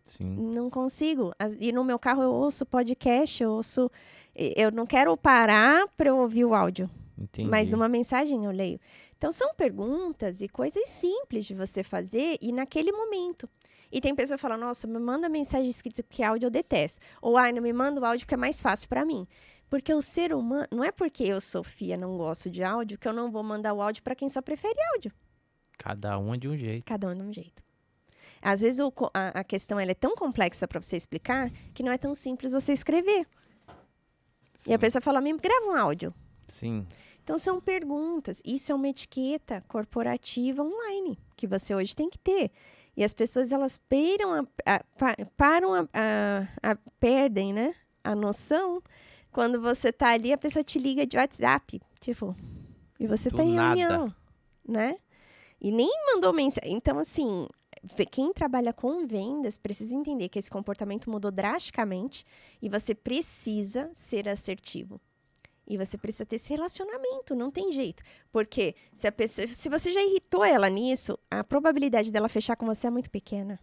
Sim. Não consigo. E no meu carro eu ouço podcast, eu não quero parar para eu ouvir o áudio. Entendi. Mas numa mensagem eu leio. Então, são perguntas e coisas simples de você fazer e naquele momento. E tem pessoa que fala, nossa, me manda mensagem escrita porque áudio eu detesto. Ou, não me manda o áudio porque é mais fácil para mim. Porque o ser humano... Não é porque eu, Sofia, não gosto de áudio que eu não vou mandar o áudio para quem só prefere áudio. Cada um é de um jeito. Cada um de um jeito. Às vezes a questão ela é tão complexa para você explicar que não é tão simples você escrever. Sim. E a pessoa fala, me grava um áudio. Sim. Então, são perguntas. Isso é uma etiqueta corporativa online que você hoje tem que ter. E as pessoas, elas perdem, né, a noção quando você tá ali, a pessoa te liga de WhatsApp. Tipo, e você Do tá em nada. reunião, né? E nem mandou mensagem. Então, assim, quem trabalha com vendas precisa entender que esse comportamento mudou drasticamente e você precisa ser assertivo. E você precisa ter esse relacionamento, não tem jeito. Porque se você já irritou ela nisso, a probabilidade dela fechar com você é muito pequena.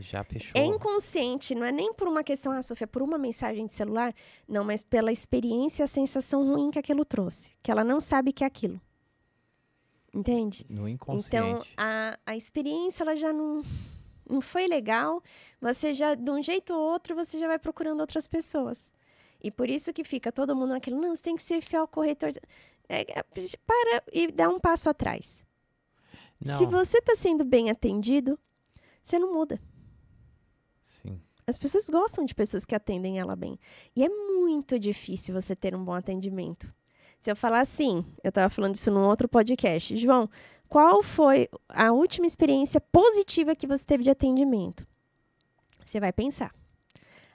Já fechou. É inconsciente, não é nem por uma questão, Sofia, por uma mensagem de celular, não, mas pela experiência e a sensação ruim que aquilo trouxe. Que ela não sabe que é aquilo. Entende? No inconsciente. Então, a experiência, ela já não foi legal. Você já, de um jeito ou outro, você já vai procurando outras pessoas. E por isso que fica todo mundo naquilo, não, você tem que ser fiel ao corretor. Para e dá um passo atrás. Não. Se você está sendo bem atendido, você não muda. Sim. As pessoas gostam de pessoas que atendem ela bem. E é muito difícil você ter um bom atendimento. Se eu falar assim, eu estava falando isso num outro podcast. João, qual foi a última experiência positiva que você teve de atendimento? Você vai pensar.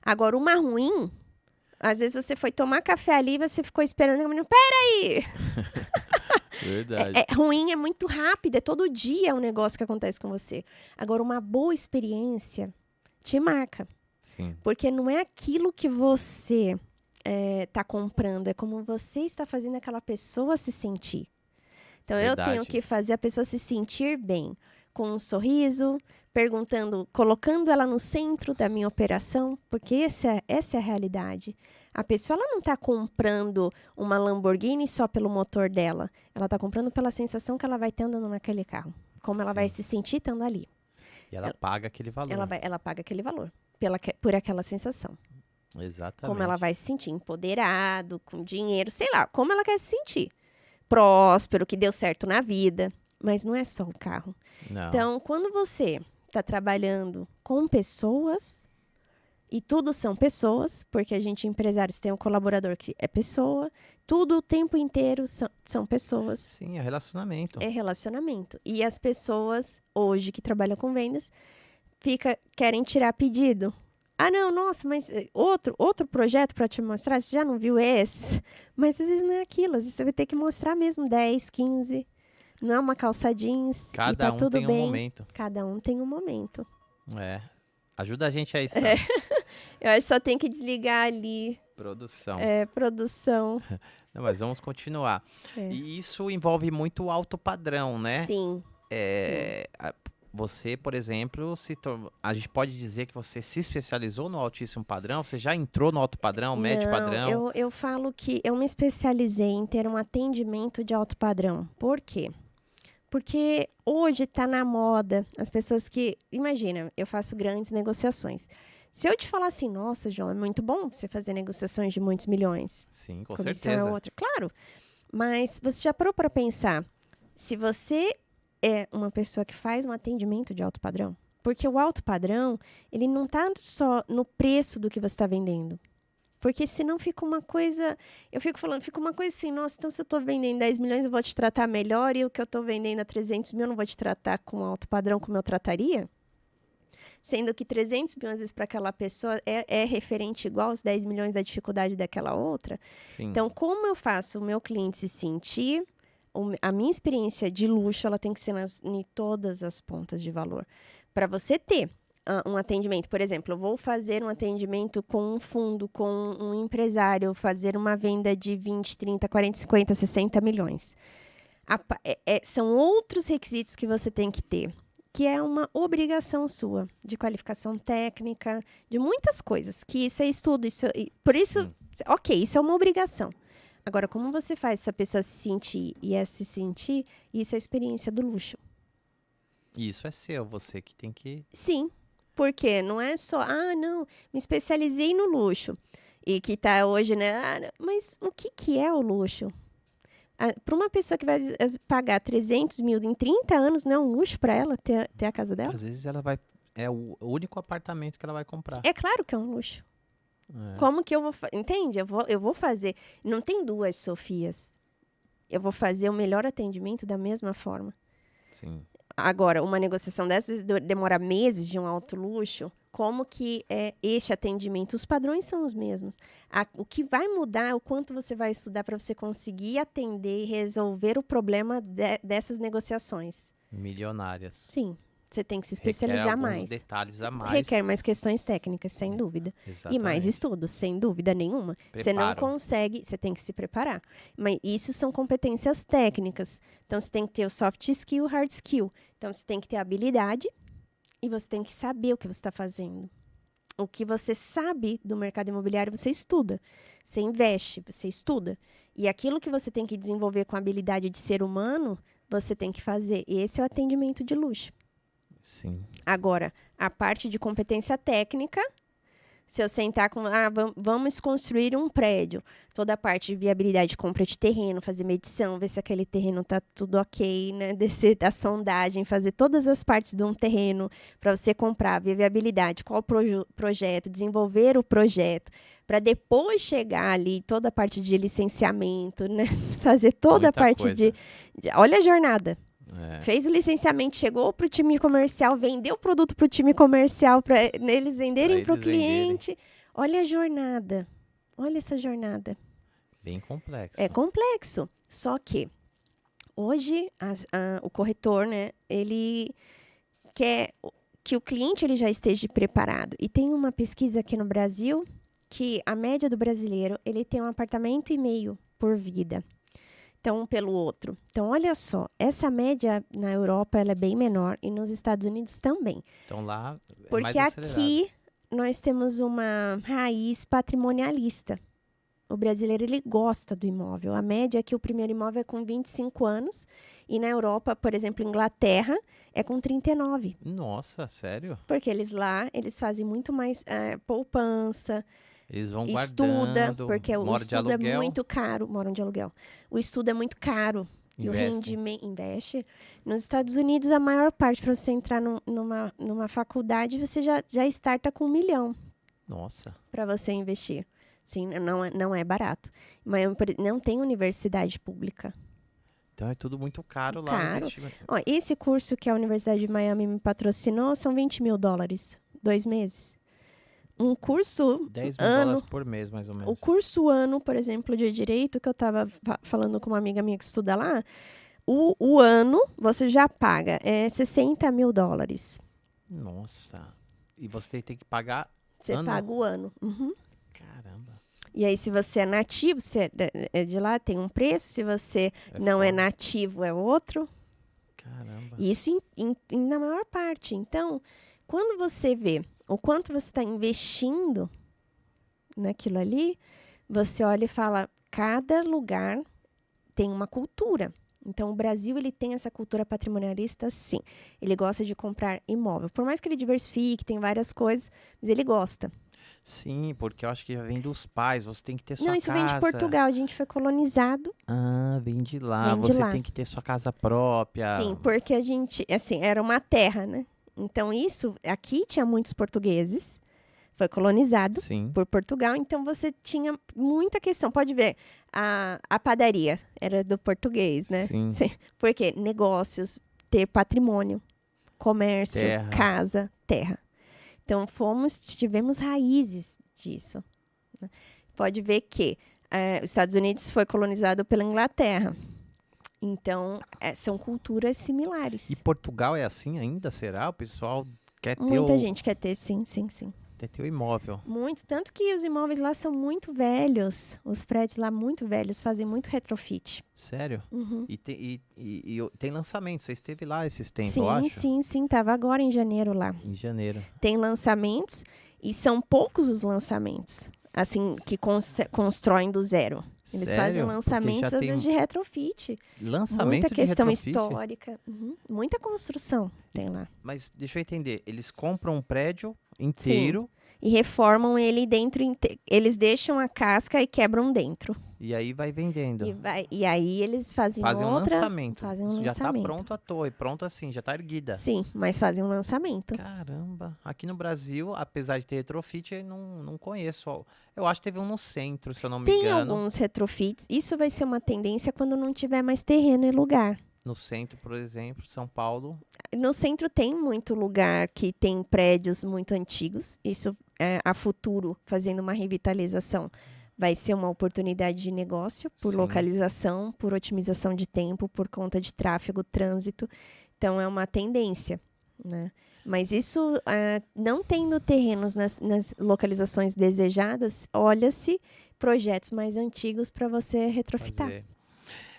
Agora, uma ruim, às vezes você foi tomar café ali e você ficou esperando. Peraí! Verdade. Ruim, é muito rápido, é todo dia um negócio que acontece com você. Agora, uma boa experiência te marca. Sim. Porque não é aquilo que você está comprando, é como você está fazendo aquela pessoa se sentir. Então, Verdade. eu tenho que fazer a pessoa se sentir bem, com um sorriso, perguntando, colocando ela no centro da minha operação, porque essa é a realidade. A pessoa ela não está comprando uma Lamborghini só pelo motor dela. Ela está comprando pela sensação que ela vai ter andando naquele carro. Como ela vai se sentir estando ali. E ela paga aquele valor. Ela paga aquele valor por aquela sensação. Exatamente. Como ela vai se sentir empoderado, com dinheiro, sei lá, como ela quer se sentir. Próspero, que deu certo na vida. Mas não é só o carro. Não. Então, quando você está trabalhando com pessoas, e tudo são pessoas, porque a gente, empresários, tem um colaborador que é pessoa, tudo o tempo inteiro são pessoas. Sim, é relacionamento. É relacionamento. E as pessoas, hoje, que trabalham com vendas, querem tirar pedido. Ah, não, nossa, mas outro projeto para te mostrar, você já não viu esses? Mas às vezes não é aquilo, às vezes você vai ter que mostrar mesmo 10, 15, não é uma calça jeans, Cada e tá um tudo tem bem. um momento. Cada um tem um momento. É. Ajuda a gente aí, Sam. Eu acho que só tem que desligar ali. Produção. Produção. Não, mas vamos continuar. E isso envolve muito o alto padrão, né? Sim. Você, por exemplo, a gente pode dizer que você se especializou no altíssimo padrão? Você já entrou no alto padrão, médio padrão? Eu falo que eu me especializei em ter um atendimento de alto padrão. Por quê? Porque hoje está na moda as pessoas que... Imagina, eu faço grandes negociações. Se eu te falar assim, nossa, João, é muito bom você fazer negociações de muitos milhões. Sim, com Comissão certeza. é outra. Claro, mas você já parou para pensar se você é uma pessoa que faz um atendimento de alto padrão? Porque o alto padrão, ele não está só no preço do que você está vendendo. Porque senão fica uma coisa... Eu fico falando, fica uma coisa assim, nossa, então se eu estou vendendo 10 milhões, eu vou te tratar melhor, e o que eu estou vendendo a 300 mil, eu não vou te tratar com alto padrão como eu trataria? Sendo que 300 mil, às vezes, para aquela pessoa é referente igual aos 10 milhões da dificuldade daquela outra. Sim. Então, como eu faço o meu cliente se sentir, a minha experiência de luxo, ela tem que ser em todas as pontas de valor. Para você ter um atendimento, por exemplo, eu vou fazer um atendimento com um fundo, com um empresário, fazer uma venda de 20, 30, 40, 50, 60 milhões. São outros requisitos que você tem que ter, que é uma obrigação sua, de qualificação técnica, de muitas coisas, que isso é estudo, por isso, ok, isso é uma obrigação. Agora, como você faz essa pessoa se sentir se sentir, isso é a experiência do luxo. Isso é seu, você que tem que... Sim, porque não é só, não, me especializei no luxo, e que tá hoje, né, mas o que é o luxo? Para uma pessoa que vai pagar 300 mil em 30 anos, não é um luxo para ela ter a casa dela? Às vezes ela vai... É o único apartamento que ela vai comprar. É claro que é um luxo. Como que eu vou... Entende? Eu vou fazer... Não tem duas Sofias. Eu vou fazer o melhor atendimento da mesma forma. Sim. Agora, uma negociação dessas demora meses de um alto luxo. Como que é este atendimento? Os padrões são os mesmos. O que vai mudar é o quanto você vai estudar para você conseguir atender e resolver o problema dessas negociações. Milionárias. Sim. Você tem que se especializar mais. Requer detalhes a mais. Requer mais questões técnicas, sem dúvida. Exatamente. E mais estudos, sem dúvida nenhuma. Preparo. Você não consegue, você tem que se preparar. Mas isso são competências técnicas. Então, você tem que ter o soft skill, o hard skill. Então, você tem que ter habilidade e você tem que saber o que você está fazendo. O que você sabe do mercado imobiliário, você estuda. Você investe, você estuda. E aquilo que você tem que desenvolver com a habilidade de ser humano, você tem que fazer. E esse é o atendimento de luxo. Sim. Agora, a parte de competência técnica, Se eu sentar com, vamos construir um prédio, toda a parte de viabilidade de compra de terreno, fazer medição, ver se aquele terreno está tudo ok, né? Descer a sondagem, fazer todas as partes de um terreno para você comprar, ver viabilidade, qual projeto, desenvolver o projeto, para depois chegar ali toda a parte de licenciamento, né? Fazer toda a parte de... Olha a jornada. Fez o licenciamento, chegou para o time comercial, vendeu o produto para o time comercial, para eles venderem para o cliente. Olha a jornada. Olha essa jornada. Bem complexo. É complexo. Só que hoje o corretor, né, ele quer que o cliente ele já esteja preparado. E tem uma pesquisa aqui no Brasil que a média do brasileiro ele tem 1,5 apartamento por vida. Então, um pelo outro. Então, olha só, essa média na Europa ela é bem menor e nos Estados Unidos também. Então, lá é porque mais acelerado. Aqui nós temos uma raiz patrimonialista. O brasileiro ele gosta do imóvel. A média é que o primeiro imóvel é com 25 anos e na Europa, por exemplo, Inglaterra, é com 39. Nossa, sério? Porque eles fazem muito mais poupança. Eles vão estuda, guardando, porque o estudo é muito caro. Moram de aluguel. O estudo é muito caro. E o rendimento investe. Nos Estados Unidos, a maior parte, para você entrar numa faculdade, você já starta com 1 milhão. Nossa. Para você investir. Sim, não é barato. Mas não tem universidade pública. Então é tudo muito caro lá. Caro. Ó, esse curso que a Universidade de Miami me patrocinou são $20 mil. 2 meses. Um curso 10 mil dólares por mês, mais ou menos. O curso ano, por exemplo, de Direito, que eu estava falando com uma amiga minha que estuda lá, o ano você já paga $60 mil. Nossa. E você tem que pagar Você paga o ano. Uhum. Caramba. E aí, se você é nativo, você é de lá, tem um preço. Se você não é nativo, é outro. Caramba. Isso na maior parte. Então, quando você vê o quanto você está investindo naquilo ali, você olha e fala, cada lugar tem uma cultura. Então, o Brasil ele tem essa cultura patrimonialista, sim. Ele gosta de comprar imóvel. Por mais que ele diversifique, tem várias coisas, mas ele gosta. Sim, porque eu acho que vem dos pais, você tem que ter sua casa. Não, isso vem de Portugal, a gente foi colonizado. Ah, vem de lá, você tem que ter sua casa própria. Sim, porque a gente, assim, era uma terra, né? Então, aqui tinha muitos portugueses, foi colonizado por Portugal, então você tinha muita questão. Pode ver, a padaria era do português, né? Sim. Porque negócios, ter patrimônio, comércio, casa, terra. Então, tivemos raízes disso. Né? Pode ver que os Estados Unidos foi colonizado pela Inglaterra. Então, são culturas similares. E Portugal é assim ainda, será? O pessoal quer ter Muita gente quer ter, sim. Quer ter o imóvel. Muito, tanto que os imóveis lá são muito velhos. Os prédios lá muito velhos fazem muito retrofit. Sério? Uhum. E tem lançamento, você esteve lá esses tempos, eu acho? Sim. Tava agora em janeiro lá. Em janeiro. Tem lançamentos e são poucos os lançamentos. Assim, que constroem do zero. Eles fazem lançamentos, às vezes, de retrofit. Lançamento muita questão de retrofit? histórica. Uhum. Muita construção tem lá. Mas deixa eu entender, eles compram um prédio inteiro... Sim. E reformam ele dentro. Eles deixam a casca e quebram dentro. E aí vai vendendo. E aí eles fazem um lançamento. Fazem um já lançamento. Tá pronto a torre, pronto assim, já tá erguida. Sim, mas fazem um lançamento. Caramba. Aqui no Brasil, apesar de ter retrofit, eu não conheço. Eu acho que teve um no centro, se eu não me engano. Tem alguns retrofits. Isso vai ser uma tendência quando não tiver mais terreno e lugar. No centro, por exemplo, São Paulo. No centro tem muito lugar que tem prédios muito antigos. Isso a futuro, fazendo uma revitalização, vai ser uma oportunidade de negócio por localização, por otimização de tempo, por conta de tráfego, trânsito. Então, é uma tendência, né? Mas isso, não tendo terrenos nas localizações desejadas, olha-se projetos mais antigos para você retrofitar.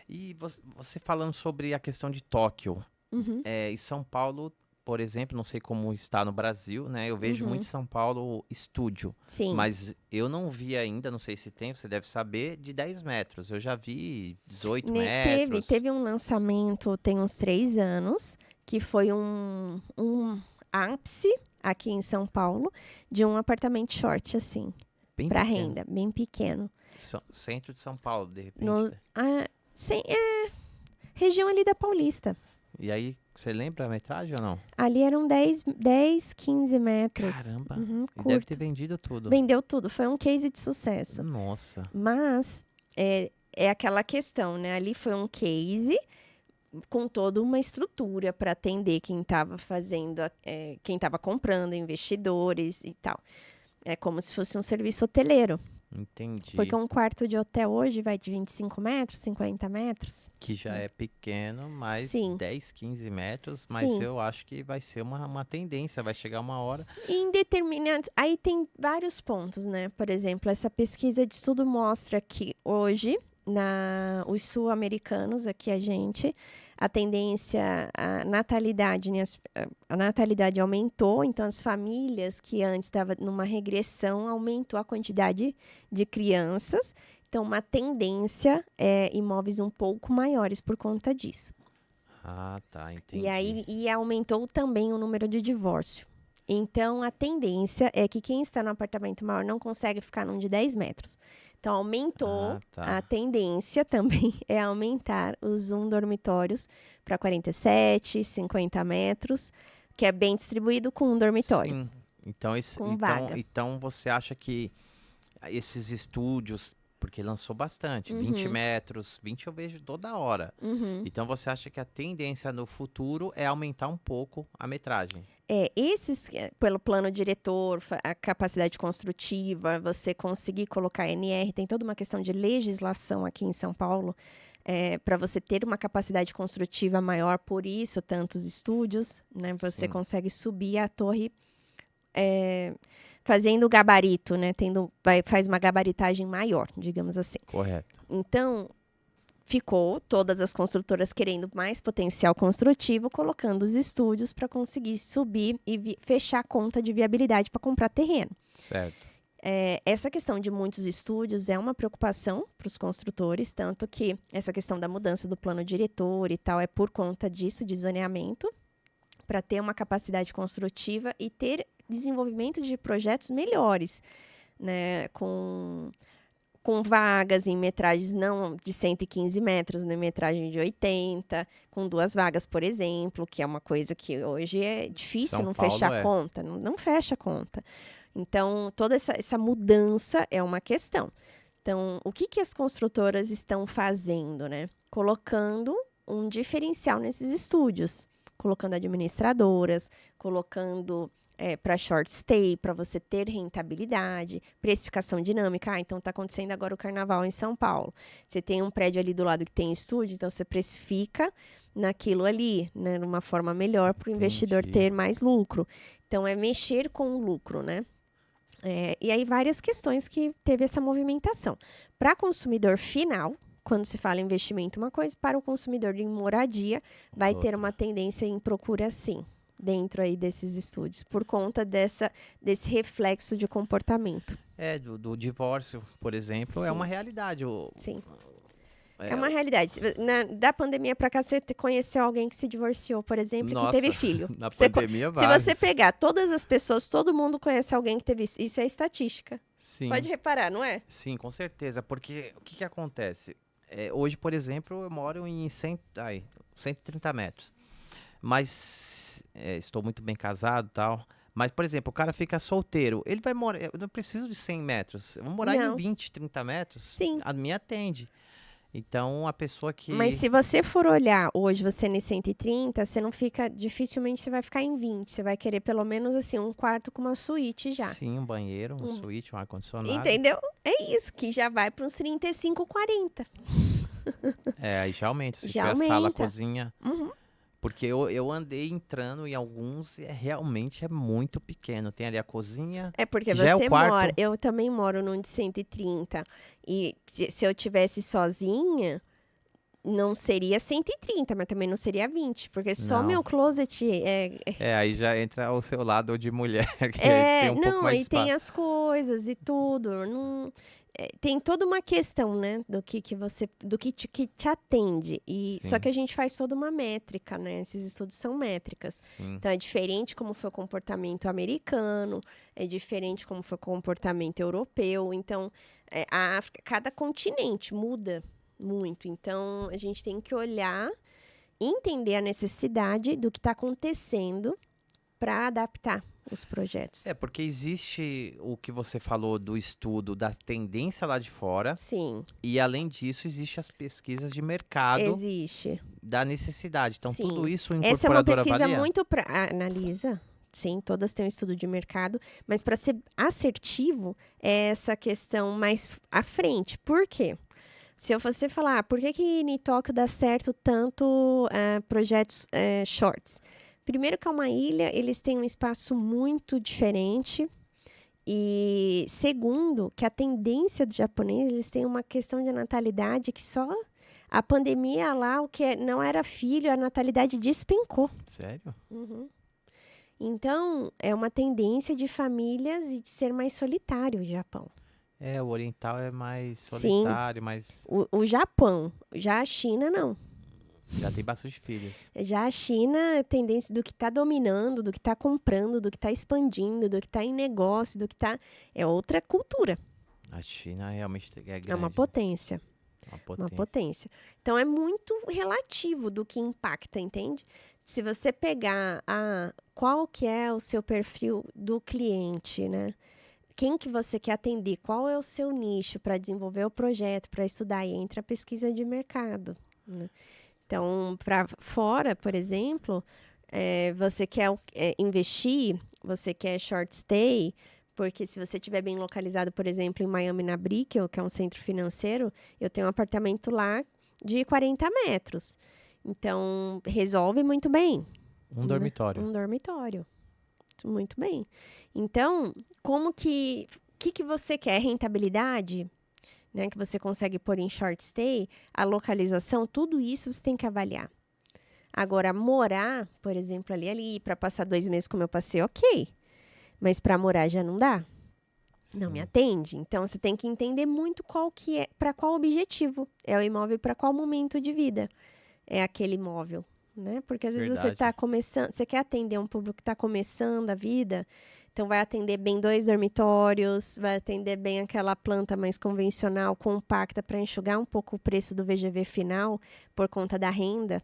E você falando sobre a questão de Tóquio, Uhum. Em São Paulo, por exemplo, não sei como está no Brasil, né? Eu vejo muito em São Paulo estúdio. Sim. Mas eu não vi ainda, não sei se tem, você deve saber, de 10 metros. Eu já vi 18 metros. Teve um lançamento, tem uns 3 anos, que foi um ápice aqui em São Paulo, de um apartamento short, assim, Bem para pequeno. renda, bem pequeno. Centro de São Paulo, de repente. No, Né? região ali da Paulista. E aí, você lembra a metragem ou não? Ali eram 10, 15 metros. Caramba, Uhum, e deve curto. ter vendido tudo. Vendeu tudo, foi um case de sucesso. Nossa. Mas é aquela questão, né? Ali foi um case com toda uma estrutura para atender quem estava fazendo, quem estava comprando, investidores e tal. É como se fosse um serviço hoteleiro. Entendi. Porque um quarto de hotel hoje vai de 25 metros, 50 metros. Que já é pequeno, mas Sim. 10, 15 metros, mas Sim. eu acho que vai ser uma tendência, vai chegar uma hora. E em determinados... Aí tem vários pontos, né? Por exemplo, essa pesquisa de estudo mostra que hoje, os sul-americanos, aqui a tendência, a natalidade, né? A natalidade aumentou, então as famílias que antes estavam numa regressão, aumentou a quantidade de crianças. Então, uma tendência é imóveis um pouco maiores por conta disso. Ah, tá, entendi. E aumentou também o número de divórcio. Então, a tendência é que quem está no apartamento maior não consegue ficar num de 10 metros. Então, aumentou. A tendência também é aumentar os dormitórios para 47, 50 metros, que é bem distribuído com um dormitório. Sim. Então você acha que esses estúdios, porque lançou bastante, 20 metros, 20 eu vejo toda hora. Então você acha que a tendência no futuro é aumentar um pouco a metragem? Esses, pelo plano diretor, a capacidade construtiva, você conseguir colocar NR, tem toda uma questão de legislação aqui em São Paulo, para você ter uma capacidade construtiva maior, por isso tantos estúdios, né? Você Sim. consegue subir a torre fazendo o gabarito, né? Faz uma gabaritagem maior, digamos assim. Correto. Então, ficou todas as construtoras querendo mais potencial construtivo, colocando os estúdios para conseguir subir e fechar a conta de viabilidade para comprar terreno. Certo. Essa questão de muitos estúdios é uma preocupação para os construtores, tanto que essa questão da mudança do plano diretor e tal é por conta disso, de zoneamento, para ter uma capacidade construtiva e ter desenvolvimento de projetos melhores, né, com vagas em metragens não de 115 metros, né, metragem de 80, com 2 vagas, por exemplo, que é uma coisa que hoje é difícil não fechar a conta, não fecha a conta. Então, toda essa mudança é uma questão. Então, o que as construtoras estão fazendo, né? Colocando um diferencial nesses estúdios, colocando administradoras, colocando para short stay, para você ter rentabilidade, precificação dinâmica. Então está acontecendo agora o carnaval em São Paulo. Você tem um prédio ali do lado que tem estúdio, então você precifica naquilo ali, né, numa forma melhor para o investidor ter mais lucro. Então é mexer com o lucro, né? E aí várias questões que teve essa movimentação. Para consumidor final, quando se fala investimento, uma coisa, para o consumidor de moradia, vai ter uma tendência em procura sim, dentro aí desses estúdios, por conta desse reflexo de comportamento. Do divórcio, por exemplo, Sim. É uma realidade. Sim. É uma realidade. Da pandemia para cá, você conheceu alguém que se divorciou, por exemplo, e que teve filho. Na pandemia, vários. Se você pegar todas as pessoas, todo mundo conhece alguém que teve isso. Isso é estatística. Sim. Pode reparar, não é? Sim, com certeza. Porque o que acontece? Hoje, por exemplo, eu moro em 130 metros. Mas estou muito bem casado e tal. Mas, por exemplo, o cara fica solteiro. Ele vai morar... Eu não preciso de 100 metros. Eu vou morar em 20, 30 metros. Sim. A minha atende. Então, a pessoa que... Mas se você for olhar hoje, você em 130, você não fica... Dificilmente você vai ficar em 20. Você vai querer pelo menos, assim, um quarto com uma suíte já. Sim, um banheiro, uma suíte, um ar-condicionado. Entendeu? É isso, que já vai para uns 35, 40. Aí já aumenta. Se já tiver aumenta. sala, cozinha... Porque eu andei entrando em alguns e realmente é muito pequeno. Tem ali a cozinha. Porque você é mora. Eu também moro num de 130. E se eu tivesse sozinha, não seria 130, mas também não seria 20, porque só Não. meu closet Aí já entra o seu lado de mulher, que tem um pouco não, mais aí de espaço. tem as coisas e tudo. Não, tem toda uma questão, né, do que você, que te atende. E só Sim. que a gente faz toda uma métrica, né? Esses estudos são métricas. Sim. Então é diferente como foi o comportamento americano, é diferente como foi o comportamento europeu. Então a África, cada continente muda muito. Então a gente tem que olhar, entender a necessidade do que está acontecendo para adaptar os projetos. Porque existe o que você falou do estudo da tendência lá de fora, Sim, e além disso, existe as pesquisas de mercado existe. da necessidade. Então, Sim. tudo isso o Essa é uma incorporador pesquisa avalia? muito analisa. Sim, todas têm um estudo de mercado, mas para ser assertivo é essa questão mais à frente. Por quê? Se eu fosse falar, por que em Tóquio dá certo tanto projetos shorts? Primeiro que é uma ilha, eles têm um espaço muito diferente. E segundo, que a tendência do japonês, eles têm uma questão de natalidade que só a pandemia lá, o que não era filho, a natalidade despencou. Sério? Uhum. Então, é uma tendência de famílias e de ser mais solitário o Japão. O oriental é mais Sim. solitário, mas O Japão, já a China, não. já tem bastante filhos. Já a China, a tendência do que está dominando, do que está comprando, do que está expandindo, do que está em negócio, do que está... É outra cultura. A China realmente é grande. É uma potência. Uma potência. Então, é muito relativo do que impacta, entende? Se você pegar qual que é o seu perfil do cliente, né? Quem que você quer atender? Qual é o seu nicho para desenvolver o projeto, para estudar? E entra a pesquisa de mercado, né? Então, para fora, por exemplo, você quer investir, você quer short stay, porque se você estiver bem localizado, por exemplo, em Miami, na Brickell, que é um centro financeiro, eu tenho um apartamento lá de 40 metros. Então, resolve muito bem. Um dormitório. Um dormitório. Muito bem. Então, como que você quer? Rentabilidade? Né, que você consegue pôr em short stay, a localização, tudo isso você tem que avaliar. Agora, morar, por exemplo, ali para passar 2 meses como eu passei, ok. Mas para morar já não dá? Sim. Não me atende? Então, você tem que entender muito para qual objetivo. É o imóvel para qual momento de vida é aquele imóvel, né? Porque às vezes você está começando, você quer atender um público que está começando a vida, então vai atender bem 2 dormitórios, vai atender bem aquela planta mais convencional, compacta, para enxugar um pouco o preço do VGV final por conta da renda.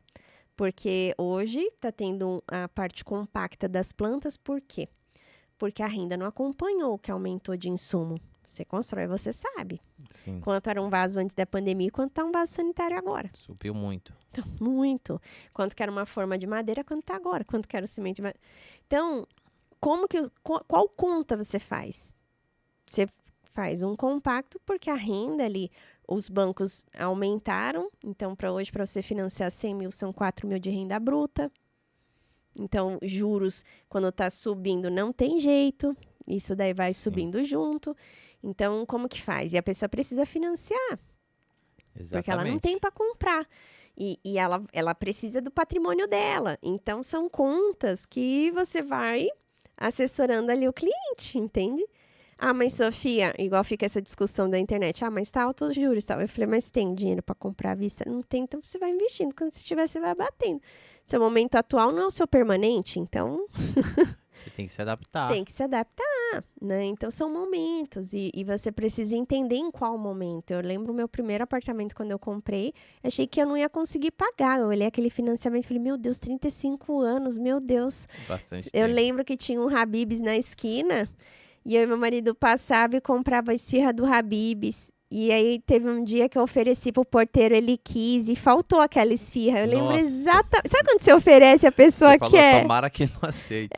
Porque hoje está tendo a parte compacta das plantas, por quê? Porque a renda não acompanhou o que aumentou de insumo. Você constrói, você sabe. Sim. Quanto era um vaso antes da pandemia e quanto está um vaso sanitário agora. Subiu muito. Então, muito. Quanto que era uma forma de madeira, quanto está agora. Quanto que era o cimento de madeira. Então, qual conta você faz? Você faz um compacto porque a renda ali, os bancos aumentaram. Então, para hoje, para você financiar 100 mil, são 4 mil de renda bruta. Então, juros, quando está subindo, não tem jeito. Isso daí vai subindo junto. Então, como que faz? E a pessoa precisa financiar. Exatamente. Porque ela não tem para comprar. E ela precisa do patrimônio dela. Então, são contas que você vai assessorando ali o cliente, entende? Ah, mas Sofia, igual fica essa discussão da internet. Ah, mas tá alto os juros e tal. Eu falei, mas tem dinheiro para comprar à vista? Não tem, então você vai investindo. Quando você tiver, você vai batendo. Seu momento atual não é o seu permanente, então... Você tem que se adaptar. Tem que se adaptar, né? Então, são momentos e você precisa entender em qual momento. Eu lembro o meu primeiro apartamento, quando eu comprei, achei que eu não ia conseguir pagar. Eu olhei aquele financiamento e falei, meu Deus, 35 anos, meu Deus. Bastante Eu tempo. lembro que tinha um Habib's na esquina e eu e meu marido passava e comprava a esfirra do Habib's. E aí, teve um dia que eu ofereci pro porteiro, ele quis e faltou aquela esfirra. Eu lembro exatamente. Sabe quando você oferece, a pessoa você quer? Falou, tomara que não aceite.